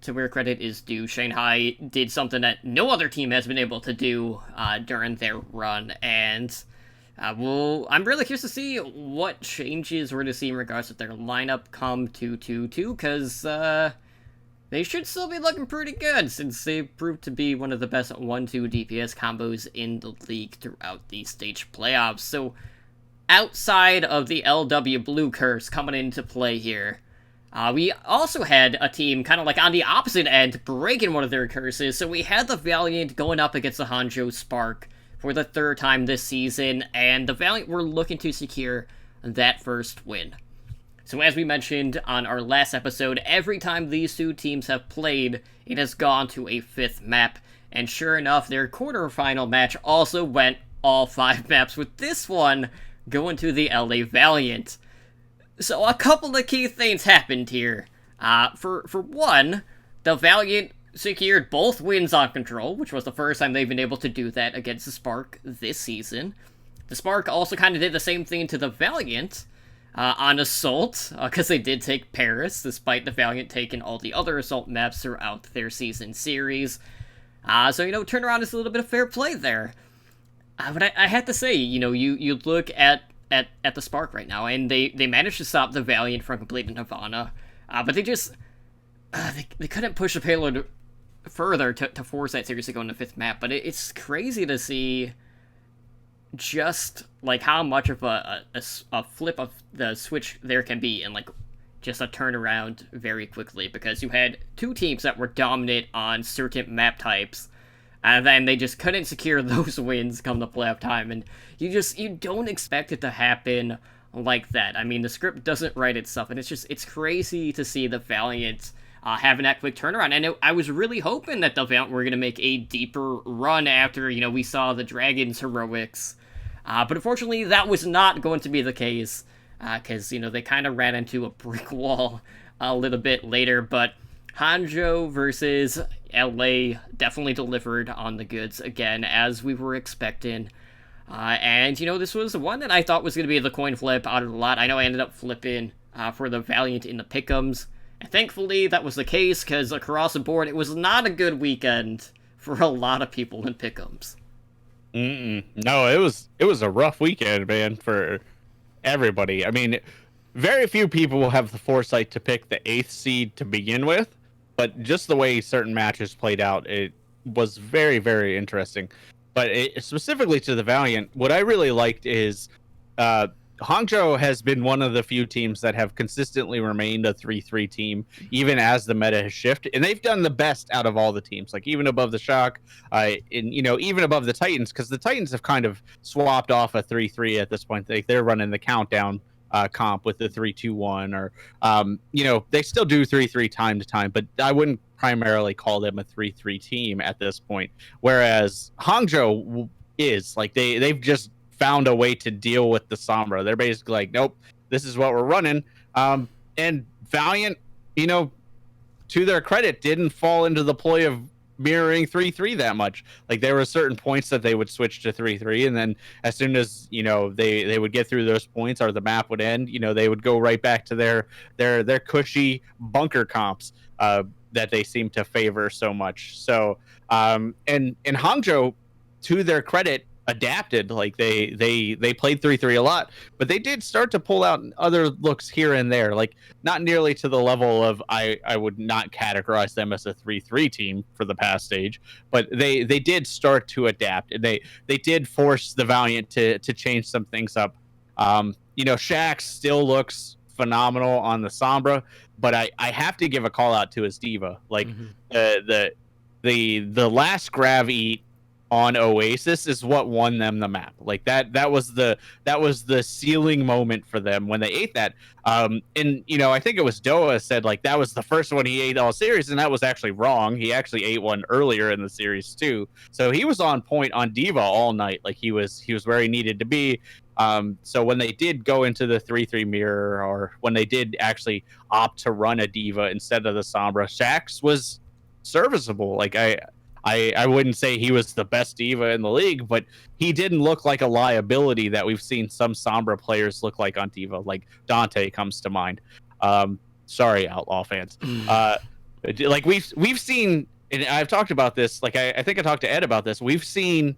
to where credit is due. Shanghai did something that no other team has been able to do during their run, and I'm really curious to see what changes we're going to see in regards to their lineup come 2-2-2, because they should still be looking pretty good, since they proved to be one of the best 1-2 DPS combos in the league throughout the stage playoffs. So outside of the LW Blue Curse coming into play here, we also had a team kind of like on the opposite end breaking one of their curses. So we had the Valiant going up against the Hangzhou Spark for the third time this season, and the Valiant were looking to secure that first win. So as we mentioned on our last episode, every time these two teams have played, it has gone to a fifth map, and sure enough, their quarterfinal match also went all 5 maps, with this one going to the LA Valiant. So a couple of key things happened here. For one, the Valiant secured both wins on Control, which was the first time they've been able to do that against the Spark this season. The Spark also kind of did the same thing to the Valiant on Assault, because they did take Paris, despite the Valiant taking all the other Assault maps throughout their season series. So turnaround is a little bit of fair play there. But I have to say, you look at the Spark right now, and they managed to stop the Valiant from completing Nirvana, but they just they couldn't push the payload further to force that series to go into 5th map. But it's crazy to see just like how much of a flip of the switch there can be, and like just a turnaround very quickly, because you had two teams that were dominant on certain map types, and then they just couldn't secure those wins come the playoff time, and you don't expect it to happen like that. I mean, the script doesn't write itself, and it's crazy to see the Valiant having that quick turnaround. And I was really hoping that the Valiant were going to make a deeper run after, we saw the Dragons' heroics. But unfortunately, that was not going to be the case, because, they kind of ran into a brick wall a little bit later. But Hangzhou versus LA definitely delivered on the goods again, as we were expecting. And, this was one that I thought was going to be the coin flip out of the lot. I know I ended up flipping for the Valiant in the pick'ems, and thankfully that was the case, because across the board, it was not a good weekend for a lot of people in pick'ems. No, it was a rough weekend, man, for everybody. I mean, very few people will have the foresight to pick the 8th seed to begin with, but just the way certain matches played out, it was very, very interesting. But specifically to the Valiant, what I really liked is Hangzhou has been one of the few teams that have consistently remained a 3-3 team, even as the meta has shifted. And they've done the best out of all the teams, like even above the Shock, even above the Titans, because the Titans have kind of swapped off a 3-3 at this point. They're running the countdown comp with the 3-2-1, or they still do 3-3 time to time, but I wouldn't primarily call them a 3-3 team at this point. Whereas Hangzhou is like they've just found a way to deal with the Sombra. They're basically like, nope, this is what we're running. And Valiant, to their credit, didn't fall into the ploy of mirroring 3-3 that much. Like, there were certain points that they would switch to 3-3, and then as soon as they would get through those points, or the map would end, they would go right back to their cushy bunker comps that they seem to favor so much. So and Hangzhou, to their credit, adapted. Like, they played 3-3 a lot, but they did start to pull out other looks here and there, like not nearly to the level of I would not categorize them as a 3-3 team for the past stage, but they did start to adapt, and they did force the Valiant to change some things up. Shax still looks phenomenal on the Sombra, but I have to give a call out to his diva. Like, the last grav eat on Oasis is what won them the map. Like that was the ceiling moment for them when they ate that. And I think it was Doa said like that was the first one he ate all series, and that was actually wrong. He actually ate one earlier in the series too. So he was on point on Diva all night. Like he was where he needed to be. So when they did go into the 3-3 mirror, or when they did actually opt to run a Diva instead of the Sombra, Shax was serviceable. Like I wouldn't say he was the best Diva in the league, but he didn't look like a liability that we've seen some Sombra players look like on Diva. Like Dante comes to mind. Sorry, Outlaw fans. Like we've seen, and I've talked about this. Like I think I talked to Ed about this. We've seen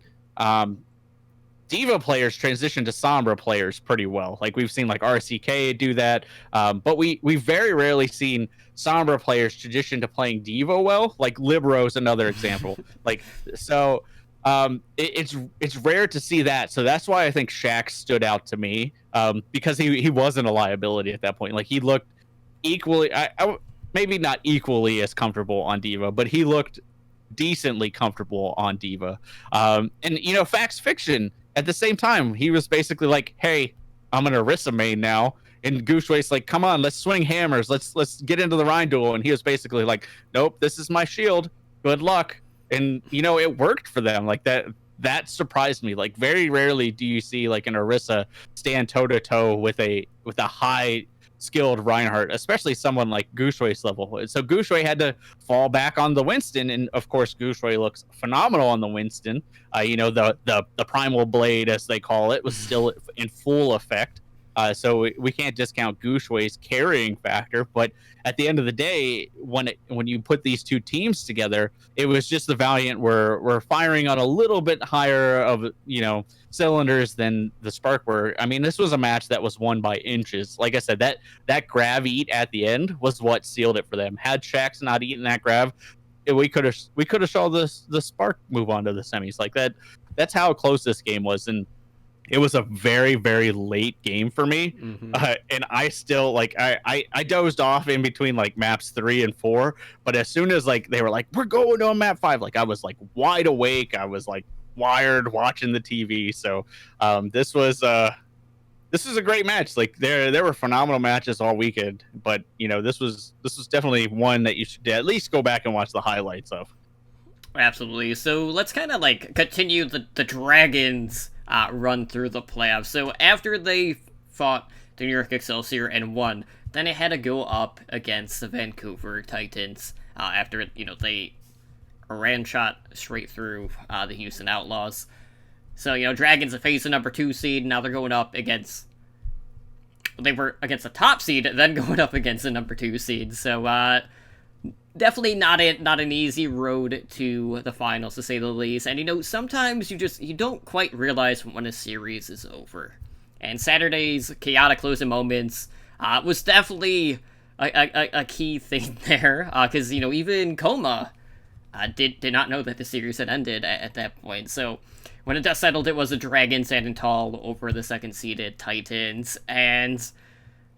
Diva players transition to Sombra players pretty well. Like we've seen like RCK do that, but we've very rarely seen Sombra players transition to playing Diva well. Like Libro's another example. Like so, it's rare to see that. So that's why I think Shax stood out to me, because he wasn't a liability at that point. Like he looked equally, maybe not equally as comfortable on Diva, but he looked decently comfortable on Diva. And Facts Fiction at the same time, he was basically like, "Hey, I'm an Orisa main now." And Gooshway's like, "Come on, let's swing hammers. Let's get into the Rhine duel." And he was basically like, "Nope, this is my shield. Good luck." And it worked for them. Like that surprised me. Like very rarely do you see like an Orisa stand toe to toe with a high skilled Reinhardt, especially someone like Gooshway's level. So Gooshway had to fall back on the Winston, and of course Gooshway looks phenomenal on the Winston. The primal blade, as they call it, was still in full effect. So we can't discount Gooshway's carrying factor, but at the end of the day, when you put these two teams together, it was just the Valiant were firing on a little bit higher of cylinders than the Spark were. I mean, this was a match that was won by inches. Like I said, that grab eat at the end was what sealed it for them. Had Shax not eaten that grab, we could have saw the Spark move on to the semis. Like that's how close this game was. And it was a very, very late game for me. Mm-hmm. And I still I dozed off in between like maps 3 and 4. But as soon as like they were like, "We're going on map 5," like I was like wide awake. I was like wired watching the TV. So this was a great match. Like there were phenomenal matches all weekend. But this was definitely one that you should at least go back and watch the highlights of. Absolutely. So let's kind of like continue the Dragons run through the playoffs. So after they fought the New York Excelsior and won, then it had to go up against the Vancouver Titans after they ran shot straight through the Houston Outlaws. So Dragons face the number 2 seed. Now they're going up against. They were against the top seed, then going up against the number 2 seed. So definitely not an easy road to the finals, to say the least. And sometimes you don't quite realize when a series is over. And Saturday's chaotic closing moments was definitely a key thing there, because even Coma did not know that the series had ended at that point. So when it dust settled, it was the Dragons standing tall over the second seeded Titans, and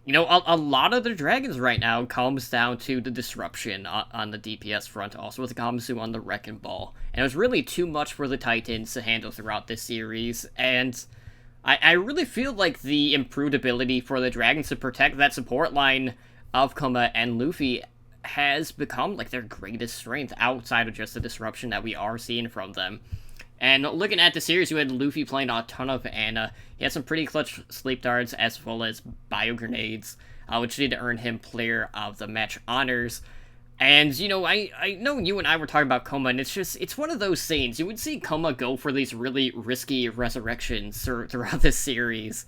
a lot of the Dragons right now comes down to the disruption on the DPS front, also with Gamsu on the Wrecking Ball. And it was really too much for the Titans to handle throughout this series, and I really feel like the improved ability for the Dragons to protect that support line of Kuma and Luffy has become like their greatest strength outside of just the disruption that we are seeing from them. And looking at the series, you had Luffy playing a ton of Ana. He had some pretty clutch sleep darts as well as bio grenades, which did earn him player of the match honors. And, I know you and I were talking about Coma, and it's one of those things. You would see Coma go for these really risky resurrections throughout this series.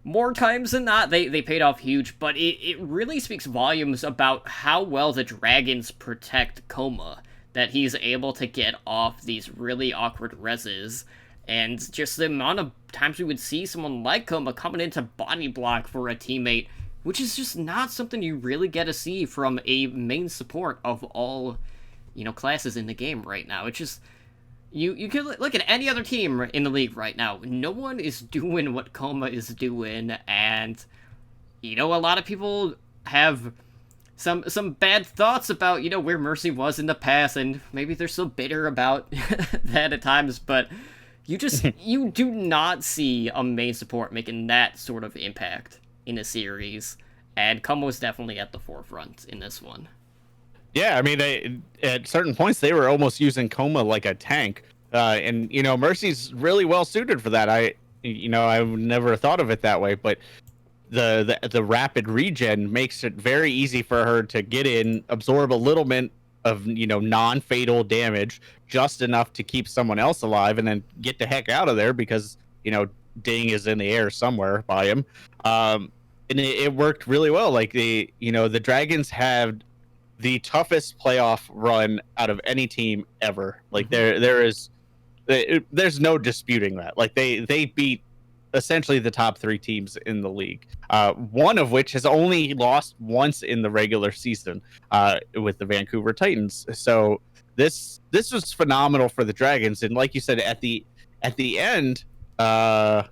More times than not, they paid off huge, but it really speaks volumes about how well the Dragons protect Coma, that he's able to get off these really awkward reses, and just the amount of times we would see someone like Coma coming into body block for a teammate, which is just not something you really get to see from a main support of all, classes in the game right now. It's just, you can look at any other team in the league right now. No one is doing what Coma is doing, and, a lot of people have some bad thoughts about where Mercy was in the past, and maybe they're still bitter about that at times. But you do not see a main support making that sort of impact in a series, and Kuma was definitely at the forefront in this one. Yeah, I mean, at certain points they were almost using Coma like a tank, and Mercy's really well suited for that. I never thought of it that way, but the rapid regen makes it very easy for her to get in, absorb a little bit of non-fatal damage, just enough to keep someone else alive, and then get the heck out of there because Ding is in the air somewhere by him. And it worked really well. Like the Dragons have the toughest playoff run out of any team ever. Like there's no disputing that. Like they beat essentially the top three teams in the league. One of which has only lost once in the regular season, with the Vancouver Titans. So this was phenomenal for the Dragons. And like you said, at the end, the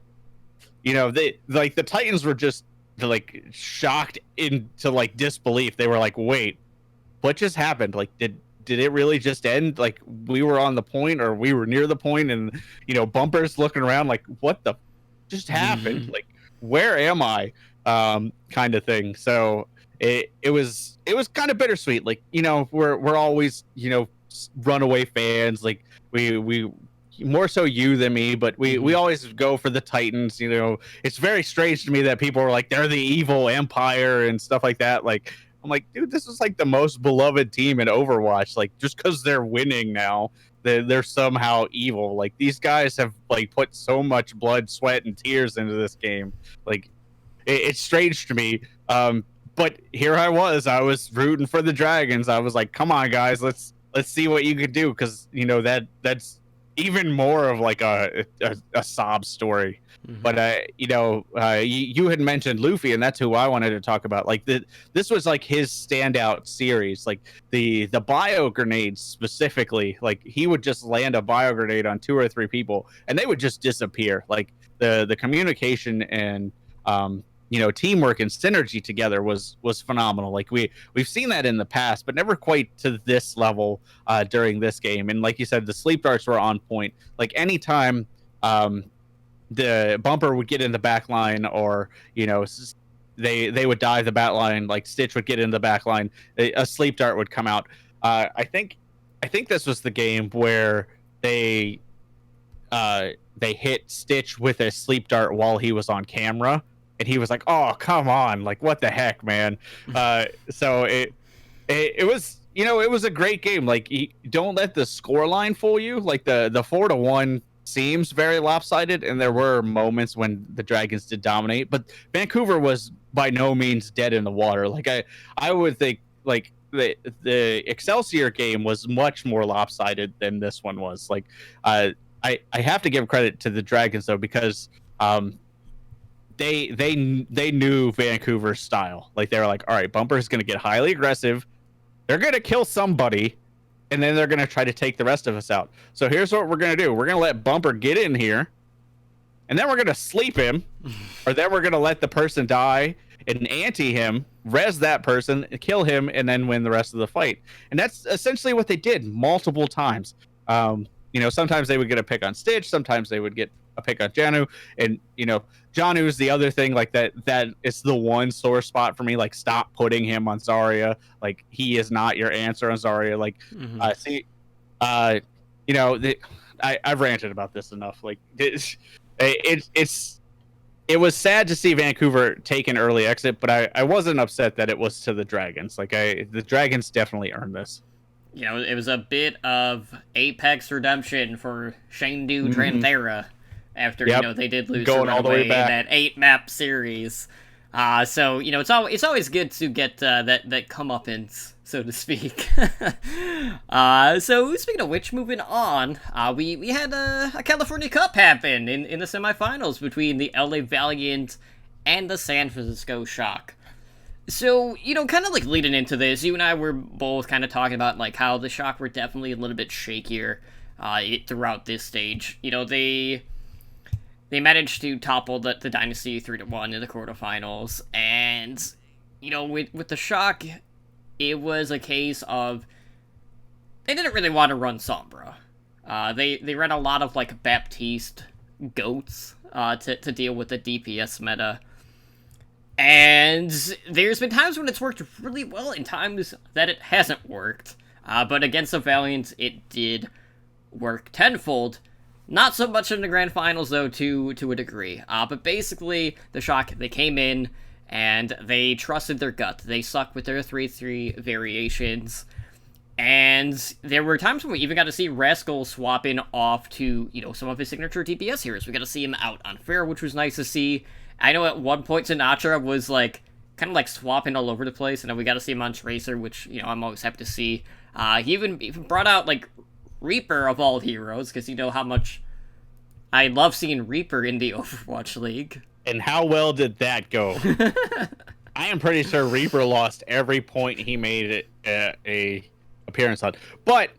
Titans were just like shocked into like disbelief. They were like, wait, what just happened? Like, did it really just end? Like, we were on the point, or we were near the point, and Bumper's looking around like, what the just happened? Like, where am I? Kind of thing. So it was kind of bittersweet. Like, we're always runaway fans. Like we more so you than me, but we always go for the Titans. It's very strange to me that people are like, they're the evil empire and stuff like that. Like, I'm like, dude, this is like the most beloved team in Overwatch. Like, just because they're winning now, they're somehow evil. Like, these guys have like put so much blood, sweat, and tears into this game. Like, it's strange to me. But here I was rooting for the Dragons. I was like, come on, guys, let's see what you could do, because that's even more of like a sob story. But you had mentioned Luffy, and that's who I wanted to talk about. Like this was like his standout series. Like the bio grenades specifically. Like he would just land a bio grenade on 2 or 3 people, and they would just disappear. Like the communication and teamwork and synergy together was phenomenal. Like we've seen that in the past, but never quite to this level during this game. And like you said, the sleep darts were on point. Like anytime the Bumper would get in the back line, or they would dive the back line, like Stitch would get in the back line, a sleep dart would come out. I think this was the game where they hit Stitch with a sleep dart while he was on camera, and he was like, "Oh, come on! Like, what the heck, man?" So it was it was a great game. Like, don't let the score line fool you. Like the 4-1 seems very lopsided, and there were moments when the Dragons did dominate, but Vancouver was by no means dead in the water. Like I would think like the Excelsior game was much more lopsided than this one was. Like I have to give credit to the Dragons though, because they knew Vancouver's style. Like they were like, all right, Bumper's going to get highly aggressive. They're going to kill somebody, and then they're going to try to take the rest of us out. So here's what we're going to do. We're going to let Bumper get in here, and then we're going to sleep him, or then we're going to let the person die and ante him, res that person, kill him, and then win the rest of the fight. And that's essentially what they did multiple times. Sometimes they would get a pick on Stitch, sometimes they would get a pick on Janu, and Janu is the other thing, like that it's the one sore spot for me. Like, stop putting him on Zarya. Like, he is not your answer on Zarya. Like, I've ranted about this enough. Like, it was sad to see Vancouver take an early exit, but I wasn't upset that it was to the Dragons. Like, the Dragons definitely earned this. It was a bit of Apex redemption for Shendu Tranthera after they did lose going all the way back in that 8-map series. So it's always good to get that comeuppance, so to speak. So speaking of which, moving on, we had a California Cup happen in the semifinals between the LA Valiant and the San Francisco Shock. So, kind of like leading into this, you and I were both kind of talking about like how the Shock were definitely a little bit shakier throughout this stage. They managed to topple the Dynasty 3-1 in the quarterfinals, and with the Shock, it was a case of they didn't really want to run Sombra. They ran a lot of like Baptiste goats to deal with the DPS meta. And there's been times when it's worked really well and times that it hasn't worked. But against the Valiant, it did work tenfold. Not so much in the Grand Finals, though, to a degree. But basically, the Shock, they came in and they trusted their gut. They stuck with their 3-3 variations. And there were times when we even got to see Rascal swapping off to, some of his signature DPS heroes. We got to see him out on Fair, which was nice to see. I know at one point Sinatra was, kind of swapping all over the place, and then we got to see him on Tracer, which, I'm always happy to see. He even brought out, Reaper of all heroes, because you know how much I love seeing Reaper in the Overwatch League. And how well did that go? I am pretty sure Reaper lost every point he made a appearance on. But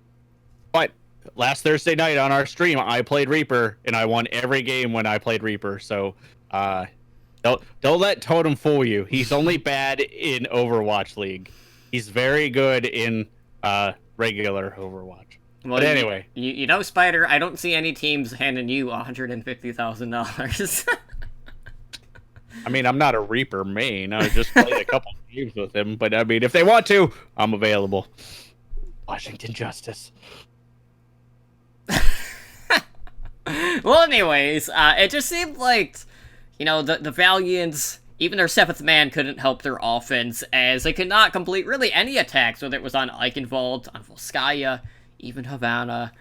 last Thursday night on our stream, I played Reaper, and I won every game when I played Reaper. So don't let Totem fool you. He's only bad in Overwatch League. He's very good in regular Overwatch. Well, but anyway, Spider, I don't see any teams handing you $150,000. I mean, I'm not a Reaper main. I just played a couple games with him. But I mean, if they want to, I'm available. Washington Justice. Well, anyways, it just seemed like, the Valiants, even their 7th man couldn't help their offense, as they could not complete really any attacks, whether it was on Eichenwald, on Volskaya, even Havana.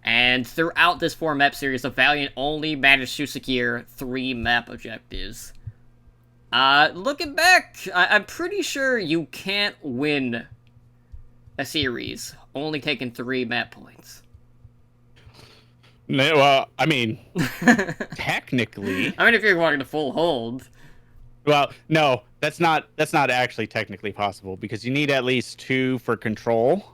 And throughout this 4-map series, the Valiant only managed to secure 3 map objectives. Looking back, I'm pretty sure you can't win a series only taking 3 map points. Well, I mean, technically. I mean, if you're going to full hold. Well, no, that's not actually technically possible, because you need at least 2 for control,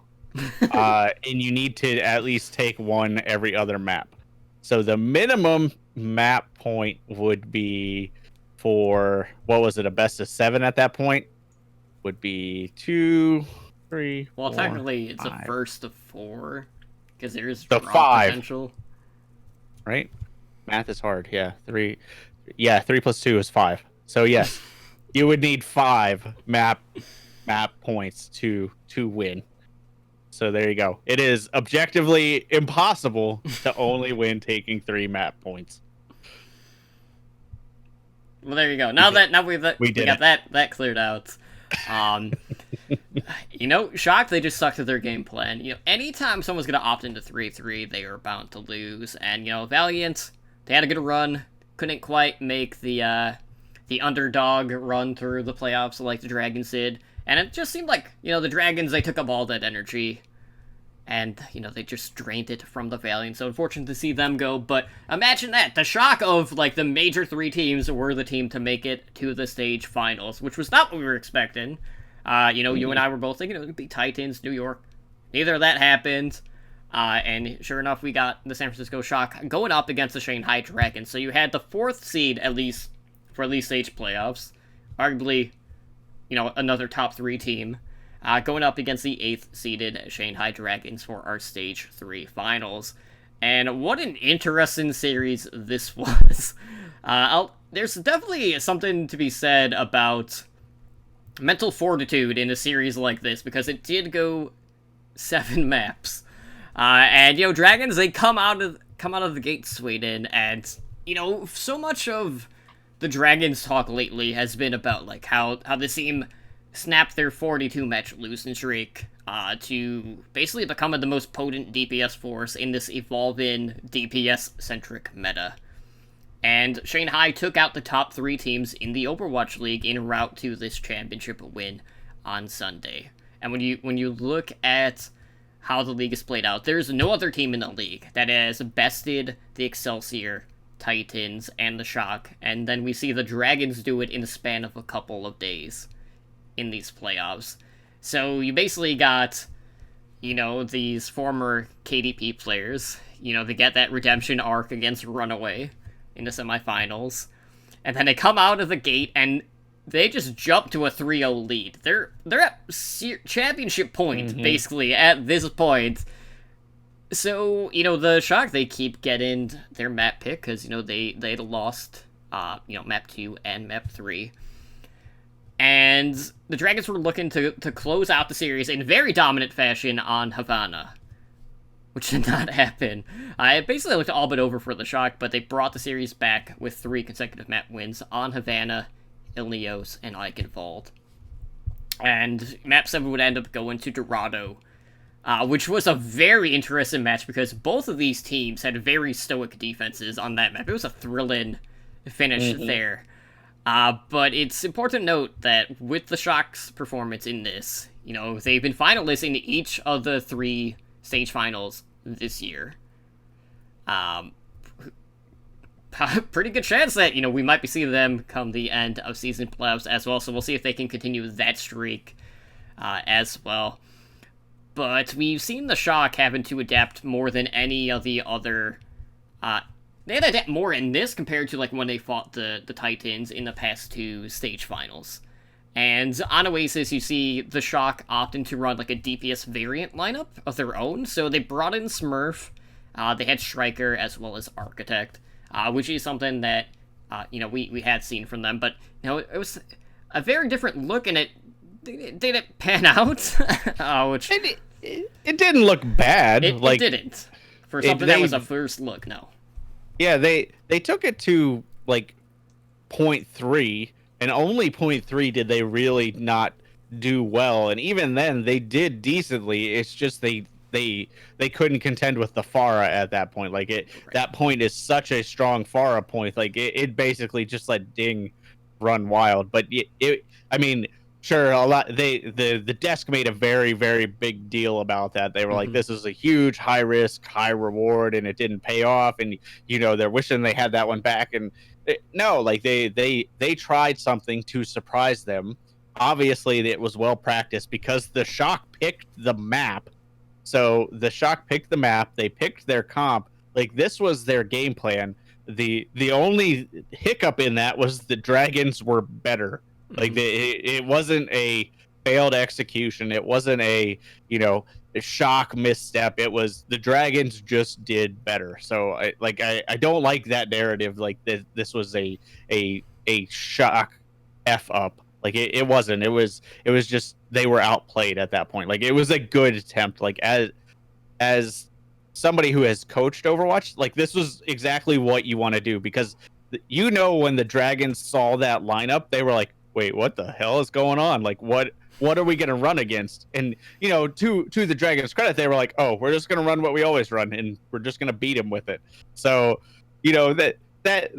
and you need to at least take 1 every other map. So the minimum map point would be for, what was it, a best of 7 at that point? Would be 2, 3. Well, 4, technically, it's 5. a first of 4, because there's the draw 5 potential. Right? Math is hard. Yeah, 3. Yeah, 3 plus 2 is 5. So yes, you would need 5 map points to win. So there you go. It is objectively impossible to only win taking 3 map points. Well, there you go. Now we got that cleared out. Shock, they just stuck to their game plan. Anytime someone's gonna opt into 3-3, they are bound to lose. And Valiant, they had a good run, couldn't quite make the underdog run through the playoffs like the Dragons did. And it just seemed like, the Dragons, they took up all that energy. And, they just drained it from the Valiant. So unfortunate to see them go. But imagine that. The Shock of, the major 3 teams were the team to make it to the stage finals, which was not what we were expecting. You and I were both thinking it would be Titans, New York. Neither of that happened. And sure enough, we got the San Francisco Shock going up against the Shanghai Dragons. So you had the 4th seed, at least, for at least stage playoffs. Arguably, another top 3 team. Going up against the 8th seeded Shanghai Dragons for our Stage 3 finals. And what an interesting series this was. There's definitely something to be said about mental fortitude in a series like this, because it did go 7 maps. And, Dragons, they come out of the gate swinging, and, so much of the Dragons talk lately has been about, how the team snapped their 42-match losing streak to basically become the most potent DPS force in this evolving DPS-centric meta. And Shanghai took out the top 3 teams in the Overwatch League en route to this championship win on Sunday. And when you look at how the league is played out, there's no other team in the league that has bested the Excelsior, Titans, and the Shock, and then we see the Dragons do it in the span of a couple of days in these playoffs. So you basically got, these former KDP players, they get that redemption arc against Runaway in the semifinals, and then they come out of the gate, and they just jumped to a 3-0 lead. They're at championship point, basically, at this point. So, the Shock, they keep getting their map pick, because, they lost, map 2 and map 3. And the Dragons were looking to close out the series in very dominant fashion on Havana, which did not happen. It basically looked all but over for the Shock, but they brought the series back with 3 consecutive map wins on Havana, Ilios, and Eichenwald. And map 7 would end up going to Dorado, which was a very interesting match because both of these teams had very stoic defenses on that map. It was a thrilling finish there. But it's important to note that with the Shock's performance in this, they've been finalists in each of the 3 stage finals this year. Pretty good chance that, we might be seeing them come the end of season playoffs as well, so we'll see if they can continue that streak as well. But we've seen the Shock having to adapt more than any of the other... they had to adapt more in this compared to when they fought the Titans in the past 2 stage finals. And on Oasis, you see the Shock opting to run a DPS variant lineup of their own. So they brought in Smurf, they had Striker as well as Architect, which is something that, we had seen from them. But, it was a very different look, and it didn't pan out. Which it didn't look bad. It didn't. For something that was a first look, no. Yeah, they took it to, point 0.3, and only 0.3 did they really not do well. And even then, they did decently. It's just they couldn't contend with the Pharah at that point. That point is such a strong Pharah point. It basically just let Ding run wild. But sure, a lot. The desk made a very, very big deal about that. They were like, "This is a huge, high risk, high reward, and it didn't pay off." And they're wishing they had that one back. And they tried something to surprise them. Obviously, it was well practiced because the Shock picked the map. So the Shock picked the map. They picked their comp. This was their game plan. The only hiccup in that was the Dragons were better. It wasn't a failed execution. It wasn't a Shock misstep. It was the Dragons just did better. So I don't like that narrative. This was a Shock f up. It wasn't. It was just they were outplayed at that point. It was a good attempt. As somebody who has coached Overwatch, this was exactly what you want to do, because when the Dragons saw that lineup, they were like, wait, what the hell is going on? What are we going to run against? And, to the Dragons' credit, they were like, oh, we're just going to run what we always run, and we're just going to beat them with it. So,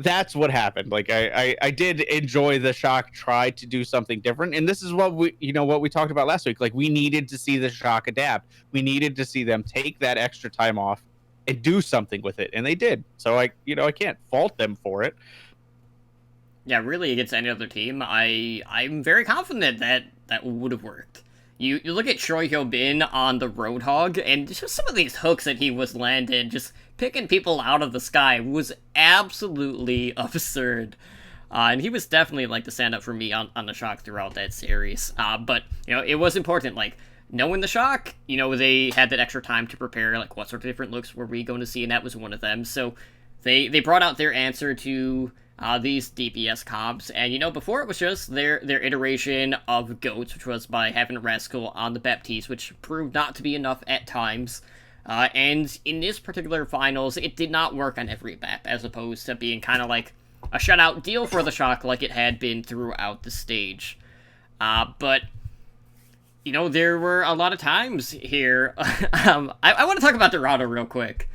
that's what happened. I did enjoy the Shock try to do something different. And this is what we talked about last week. We needed to see the Shock adapt. We needed to see them take that extra time off and do something with it. And they did. So I can't fault them for it. Yeah, really, against any other team, I'm very confident that would have worked. You look at Choi Hyo-bin on the Roadhog, and just some of these hooks that he was landing, just picking people out of the sky, was absolutely absurd. And he was definitely the stand-up for me on the Shock throughout that series. But, it was important, knowing the Shock, they had that extra time to prepare, what sort of different looks were we going to see, and that was one of them. So they brought out their answer to these DPS comps, and before it was just their iteration of GOATs, which was by having Rascal on the Baptiste, which proved not to be enough at times. And in this particular finals, it did not work on every map, as opposed to being kind of a shutout deal for the Shock like it had been throughout the stage. But there were a lot of times here. I want to talk about Dorado real quick.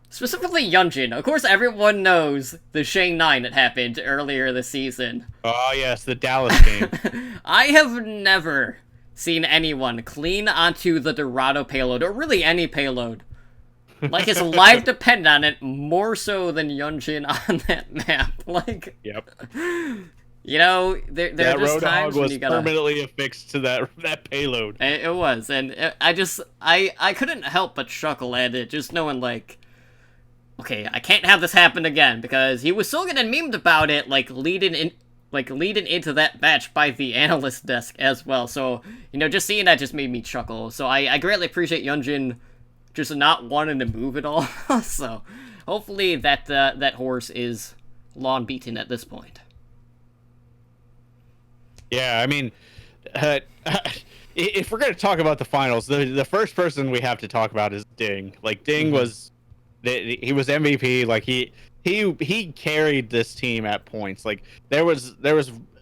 Specifically Yunjin. Of course, everyone knows the Shane 9 that happened earlier this season. Oh, yes, the Dallas game. I have never seen anyone clean onto the Dorado payload, or really any payload. His life depended on it more so than Yunjin on that map. Yep. There are just times when you gotta... permanently affixed to that payload. It was, and I couldn't help but chuckle at it, just knowing, okay, I can't have this happen again, because he was still getting memed about it, leading like leading into that match by the analyst desk as well. So, just seeing that just made me chuckle. So I greatly appreciate Yunjin just not wanting to move at all. So hopefully that horse is long beaten at this point. Yeah, I mean, uh, if we're gonna talk about the finals, the first person we have to talk about is Ding. Like Ding Mm-hmm. was, he was MVP. Like he carried this team at points. Like there was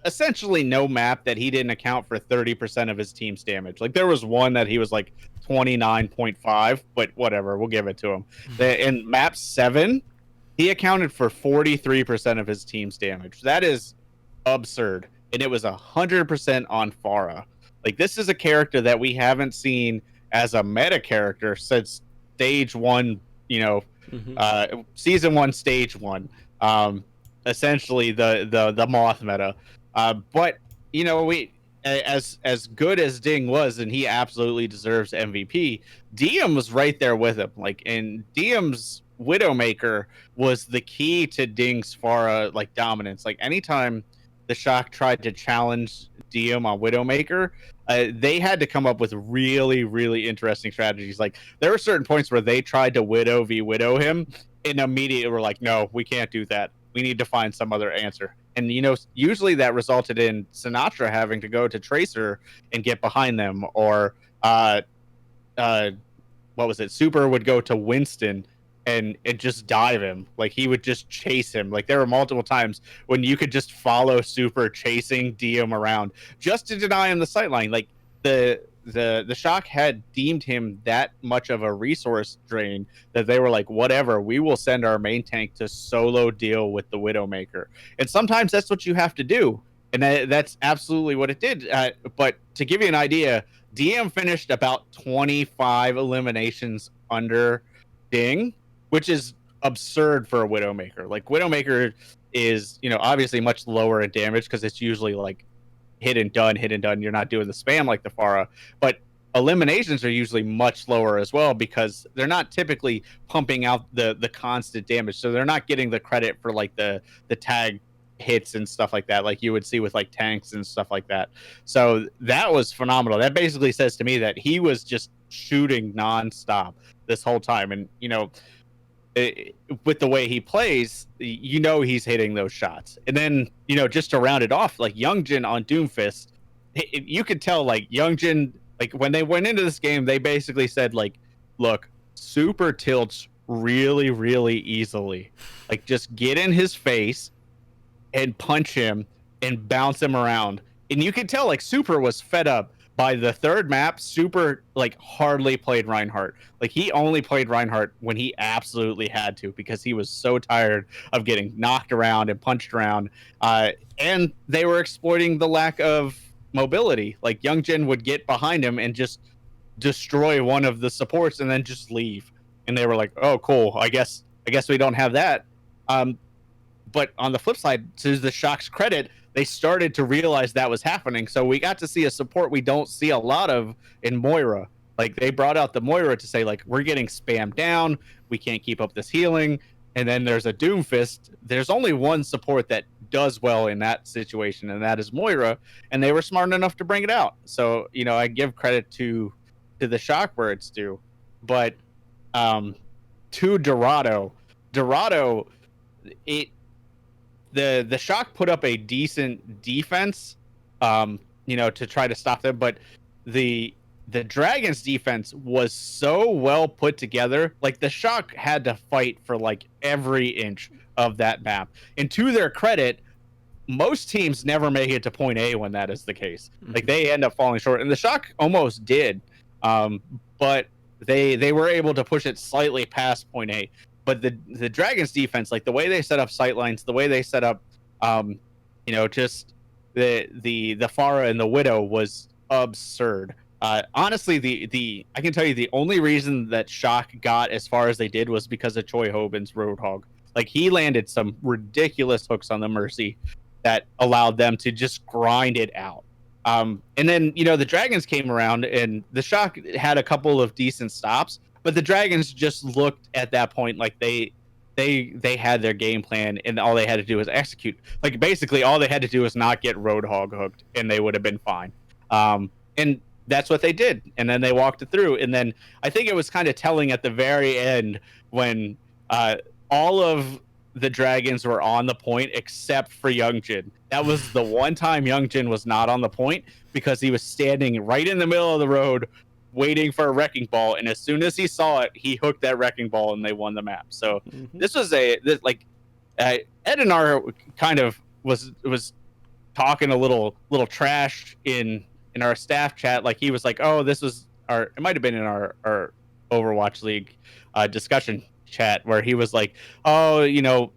essentially no map that he didn't account for 30% of his team's damage. Like there was one that he was like 29.5, but whatever, we'll give it to him. In map 7, he accounted for 43% of his team's damage. That is absurd. And it was 100% on Farah. Like, this is a character that we haven't seen as a meta character since stage one, Mm-hmm. season one, stage one. Um, Essentially the moth meta. But we as good as Ding was, and he absolutely deserves MVP. Diem was right there with him. Like, and Diem's Widowmaker was the key to Ding's Farah like dominance. Like anytime the Shock tried to challenge Diem on Widowmaker, they had to come up with really, really interesting strategies. Like there were certain points where they tried to Widow v Widow him, and immediately were like, no, we can't do that. We need to find some other answer. And usually that resulted in Sinatra having to go to Tracer and get behind them, or uh, what was it? Super would go to Winston and just dive him. Like he would just chase him. Like there were multiple times when you could just follow Super chasing Diem around just to deny him the sightline. Like the Shock had deemed him that much of a resource drain that they were like, whatever, we will send our main tank to solo deal with the Widowmaker. And sometimes that's what you have to do. And that's absolutely what it did. But to give you an idea, DM finished about 25 eliminations under Ding, which is absurd for a Widowmaker. Like Widowmaker is, obviously much lower in damage because it's usually like hit and done, hit and done. You're not doing the spam like the Pharah, but eliminations are usually much lower as well because they're not typically pumping out the constant damage. So they're not getting the credit for like the tag hits and stuff like that, like you would see with like tanks and stuff like that. So that was phenomenal. That basically says to me that he was just shooting nonstop this whole time. And with the way he plays, he's hitting those shots. And then just to round it off, like Youngjin on Doomfist, you could tell like Youngjin, like when they went into this game, they basically said like, look, Super tilts really, really easily. Like just get in his face and punch him and bounce him around. And you can tell like Super was fed up by the third map. Super like hardly played Reinhardt. Like he only played Reinhardt when he absolutely had to because he was so tired of getting knocked around and punched around. And they were exploiting the lack of mobility. Like Youngjin would get behind him and just destroy one of the supports and then just leave. And they were like, "Oh, cool. I guess we don't have that." But on the flip side, to the Shock's credit, they started to realize that was happening. So we got to see a support we don't see a lot of in Moira. Like they brought out the Moira to say, like, we're getting spammed down. We can't keep up this healing. And then there's a Doomfist. There's only one support that does well in that situation, and that is Moira. And they were smart enough to bring it out. So, I give credit to the Shock where it's due. But to Dorado, it the Shock put up a decent defense, to try to stop them, but the Dragons defense was so well put together. Like the Shock had to fight for like every inch of that map. And to their credit, most teams never make it to point A when that is the case. Like they end up falling short, and the Shock almost did, but they were able to push it slightly past point A. But the Dragons defense, like the way they set up sightlines, the way they set up, just the Pharah and the Widow was absurd. Honestly, the I can tell you the only reason that Shock got as far as they did was because of Choi Hoban's Roadhog. Like he landed some ridiculous hooks on the Mercy that allowed them to just grind it out. And then the Dragons came around, and the Shock had a couple of decent stops, but the Dragons just looked at that point like they they had their game plan, and all they had to do was execute. Like basically, all they had to do was not get Roadhog hooked, and they would have been fine. And that's what they did, and then they walked it through. And then I think it was kind of telling at the very end when all of the dragons were on the point except for Youngjin. That was the one time Youngjin was not on the point because he was standing right in the middle of the road waiting for a wrecking ball, and as soon as he saw it, he hooked that wrecking ball, and they won the map. So this was Ed and R kind of was talking a little trash in our staff chat. Like he was like, oh, this was it might have been in our Overwatch League discussion chat where he was like, oh,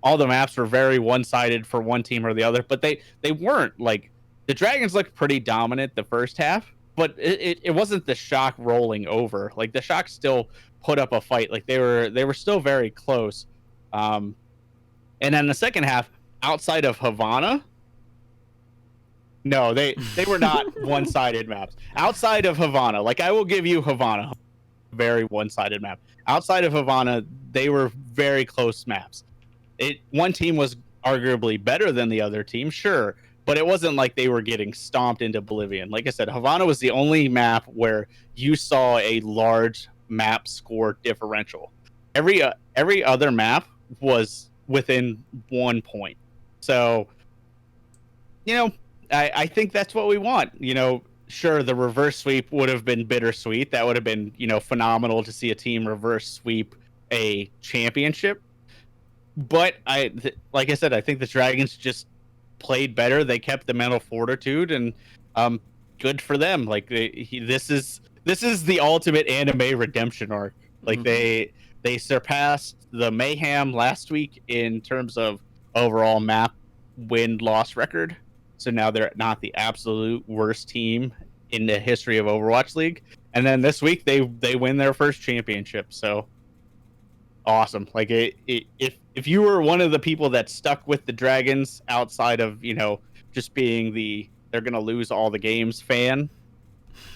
all the maps were very one-sided for one team or the other, but they weren't. Like the Dragons looked pretty dominant the first half, but it wasn't the Shock rolling over. Like the Shock still put up a fight. Like they were still very close. And then the second half, outside of Havana, no, they were not one-sided maps. Outside of Havana, like I will give you Havana, very one-sided map. Outside of Havana, they were very close maps. One team was arguably better than the other team, sure, but it wasn't like they were getting stomped into oblivion. Like I said, Havana was the only map where you saw a large map score differential. Every other map was within 1 point. So, I think that's what we want. Sure, the reverse sweep would have been bittersweet. That would have been, phenomenal to see a team reverse sweep a championship. But like I said, I think the Dragons just played better. They kept the mental fortitude, and good for them. Like this is the ultimate anime redemption arc. Like they surpassed the Mayhem last week in terms of overall map win-loss record. So now they're not the absolute worst team in the history of Overwatch League. And then this week they win their first championship. So awesome. Like if you were one of the people that stuck with the Dragons outside of, just being they're going to lose all the games fan,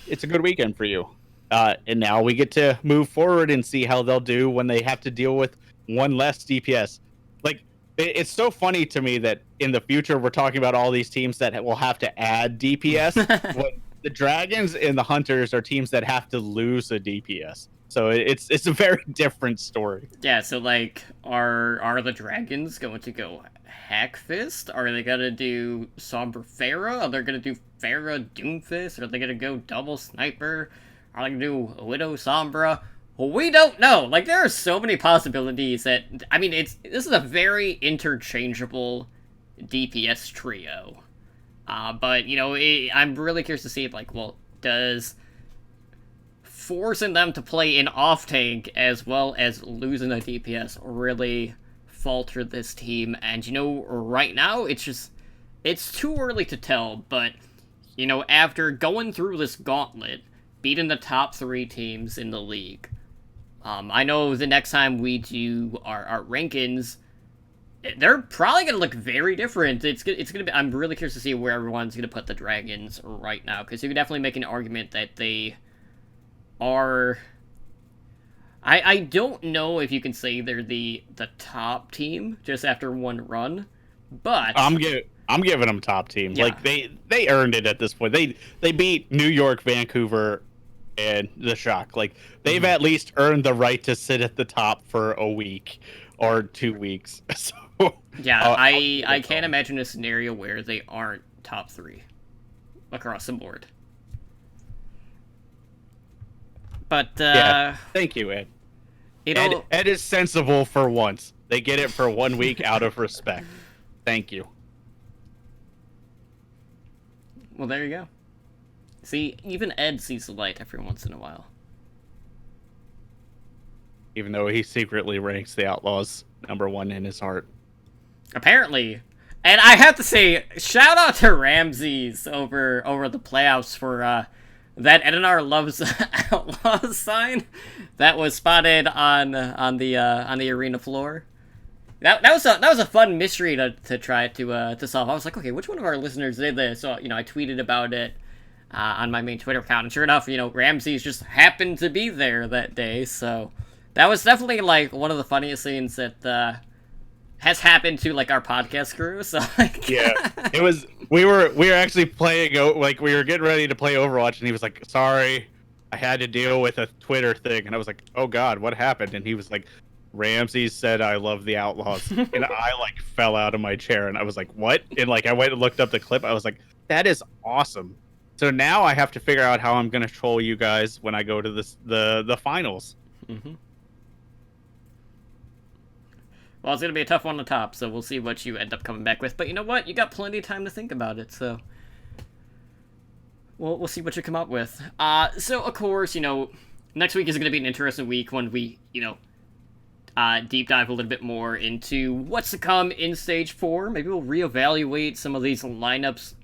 it's a good weekend for you. And now we get to move forward and see how they'll do when they have to deal with one less DPS. Like, it's so funny to me that in the future we're talking about all these teams that will have to add DPS. When the Dragons and the Hunters are teams that have to lose a DPS. So it's a very different story. Yeah, so like, are the Dragons going to go Hackfist? Are they gonna do Sombra Pharah? Are they gonna do Pharah Doomfist? Are they gonna go double Sniper? Are they gonna do Widow Sombra? We don't know. Like, there are so many possibilities that, I mean, this is a very interchangeable DPS trio. But, I'm really curious to see, like, well, does forcing them to play in off-tank as well as losing a DPS really falter this team? And, right now, it's too early to tell, but, after going through this gauntlet, beating the top 3 teams in the league, I know the next time we do our rankings, they're probably going to look very different. It's going to be, I'm really curious to see where everyone's going to put the Dragons right now, because you can definitely make an argument that they are, I don't know if you can say they're the top team just after one run, but I'm giving them top team. Yeah. Like they earned it at this point. They beat New York, Vancouver, and the Shock. Like they've at least earned the right to sit at the top for a week or 2 weeks. So yeah, I can't imagine a scenario where they aren't top 3 across the board. But yeah, thank you, Ed. Ed is sensible for once. They get it for 1 week out of respect. Thank you. Well, there you go. See, even Ed sees the light every once in a while. Even though he secretly ranks the Outlaws #1 in his heart. Apparently. And I have to say, shout out to Ramses over the playoffs for that Edinar loves Outlaws sign that was spotted on the arena floor. That was a fun mystery to try to solve. I was like, okay, which one of our listeners did this? So I tweeted about it on my main Twitter account, and sure enough, Ramses just happened to be there that day. So that was definitely like one of the funniest things that has happened to like our podcast crew. So like, Yeah, it was. We were actually playing. Like we were getting ready to play Overwatch, and he was like, "Sorry, I had to deal with a Twitter thing," and I was like, "Oh God, what happened?" And he was like, "Ramsey said I love the Outlaws," and I like fell out of my chair, and I was like, "What?" And like I went and looked up the clip. I was like, "That is awesome." So now I have to figure out how I'm gonna troll you guys when I go to the finals. Mm-hmm. Well, it's gonna be a tough one on the top, so we'll see what you end up coming back with. But you know what? You got plenty of time to think about it, so we'll see what you come up with. So of course, next week is gonna be an interesting week when we, deep dive a little bit more into what's to come in Stage 4. Maybe we'll reevaluate some of these lineups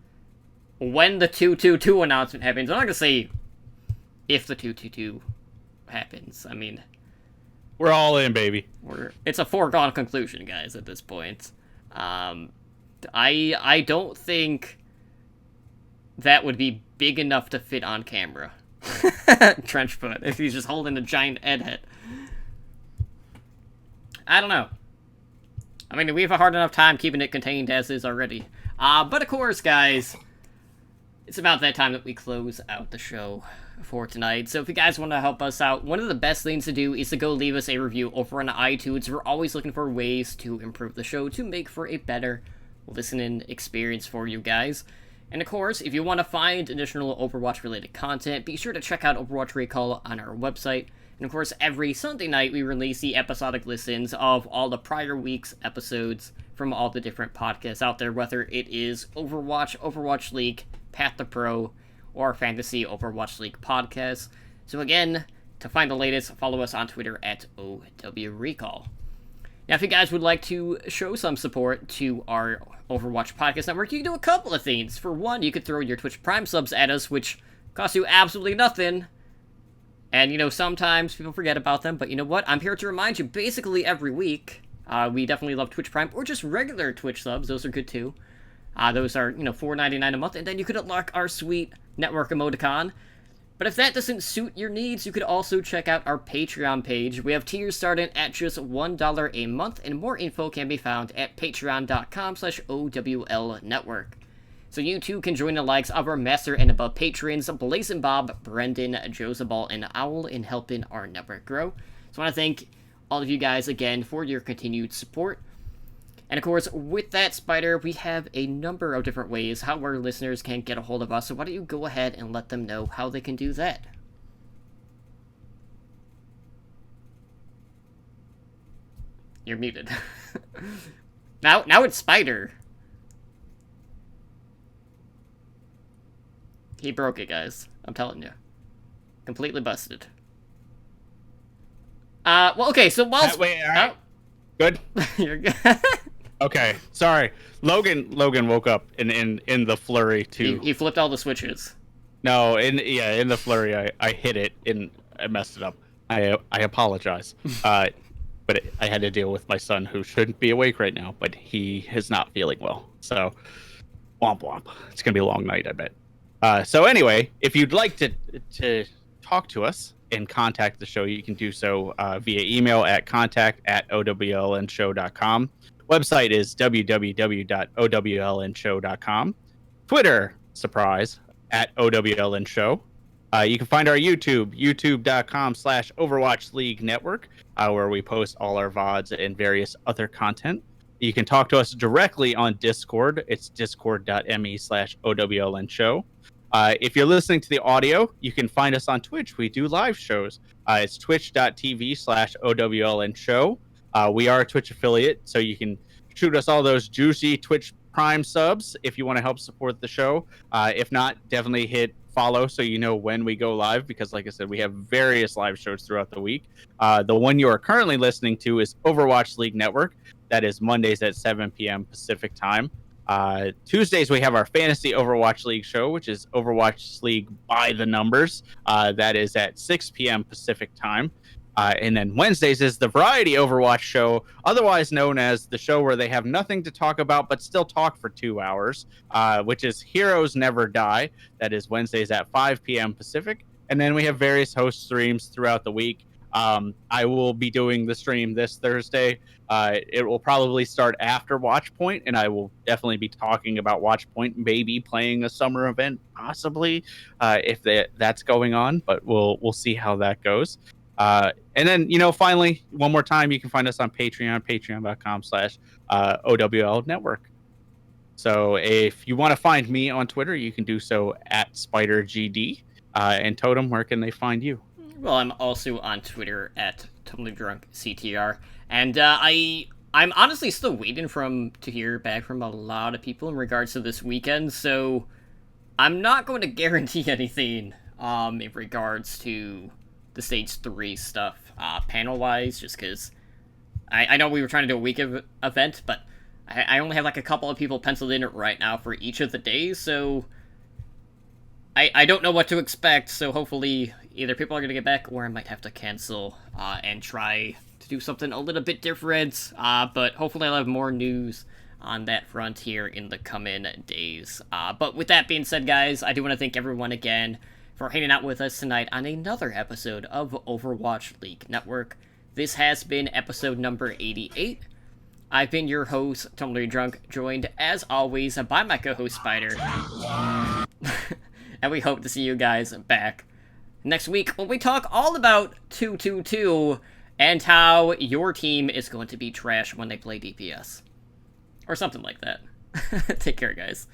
when the 2-2-2 announcement happens. I'm not gonna say if the 2-2-2 happens. I mean, we're all in, baby. It's a foregone conclusion, guys, at this point. I don't think that would be big enough to fit on camera. Trenchfoot, if he's just holding a giant head. I don't know. I mean, we have a hard enough time keeping it contained as is already. But of course, guys, it's about that time that we close out the show for tonight. So if you guys want to help us out, one of the best things to do is to go leave us a review over on iTunes. We're always looking for ways to improve the show to make for a better listening experience for you guys. And of course, if you want to find additional Overwatch related content, be sure to check out Overwatch Recall on our website. And of course, every Sunday night we release the episodic listens of all the prior week's episodes from all the different podcasts out there, whether it is Overwatch, Overwatch League, Path to Pro, or Fantasy Overwatch League podcast. So again, to find the latest, follow us on Twitter at OWRecall. Now, if you guys would like to show some support to our Overwatch Podcast Network, you can do a couple of things. For one, you could throw your Twitch Prime subs at us, which costs you absolutely nothing. And, sometimes people forget about them, but you know what? I'm here to remind you basically every week. We definitely love Twitch Prime, or just regular Twitch subs. Those are good too. Those are, $4.99 a month, and then you could unlock our sweet network emoticon. But if that doesn't suit your needs, you could also check out our Patreon page. We have tiers starting at just $1 a month, and more info can be found at patreon.com/OWLnetwork. So you too can join the likes of our Master and Above patrons, Blazing Bob, Brendan, Josabal, and Owl in helping our network grow. So I want to thank all of you guys again for your continued support. And of course, with that, Spider, we have a number of different ways how our listeners can get a hold of us, so why don't you go ahead and let them know how they can do that? You're muted. Now it's Spider. He broke it, guys. I'm telling you. Completely busted. Well, okay, so while... Wait, all right. Good? You're good. Okay, sorry. Logan woke up in the flurry too. He flipped all the switches. No, in the flurry, I hit it and I messed it up. I apologize. But I had to deal with my son, who shouldn't be awake right now, but he is not feeling well. So, womp womp. It's gonna be a long night, I bet. So anyway, if you'd like to talk to us and contact the show, you can do so via email at contact@owlnshow.com. Website is www.owlnshow.com. Twitter, surprise, at @OWLNShow. You can find our YouTube, youtube.com/Overwatch League Network, where we post all our VODs and various other content. You can talk to us directly on Discord. It's discord.me/OWLNShow. If you're listening to the audio, you can find us on Twitch. We do live shows. It's twitch.tv/OWLNShow. We are a Twitch affiliate, so you can shoot us all those juicy Twitch Prime subs if you want to help support the show. If not, definitely hit follow so you know when we go live, because like I said, we have various live shows throughout the week. The one you are currently listening to is Overwatch League Network. That is Mondays at 7 p.m. Pacific time. Tuesdays, we have our Fantasy Overwatch League show, which is Overwatch League by the numbers. That is at 6 p.m. Pacific time. And then Wednesdays is the Variety Overwatch show, otherwise known as the show where they have nothing to talk about but still talk for 2 hours, which is Heroes Never Die. That is Wednesdays at 5 p.m. Pacific. And then we have various host streams throughout the week. I will be doing the stream this Thursday. It will probably start after Watchpoint, and I will definitely be talking about Watchpoint, maybe playing a summer event, possibly, if that's going on. But we'll see how that goes. And then, finally, one more time, you can find us on Patreon, patreon.com/OWL Network. So if you want to find me on Twitter, you can do so at SpiderGD. And Totem, where can they find you? Well, I'm also on Twitter at TotallyDrunkCTR, and I'm honestly still waiting to hear back from a lot of people in regards to this weekend. So I'm not going to guarantee anything in regards to the Stage 3 stuff panel-wise, just because I know we were trying to do a week event, but I only have like a couple of people penciled in right now for each of the days, so I don't know what to expect, so hopefully either people are going to get back or I might have to cancel and try to do something a little bit different, but hopefully I'll have more news on that front here in the coming days. But with that being said, guys, I do want to thank everyone again for hanging out with us tonight on another episode of Overwatch League Network. This has been episode number 88. I've been your host, Totally Drunk, joined as always by my co-host Spider. And we hope to see you guys back next week when we talk all about 222 and how your team is going to be trash when they play DPS. Or something like that. Take care, guys.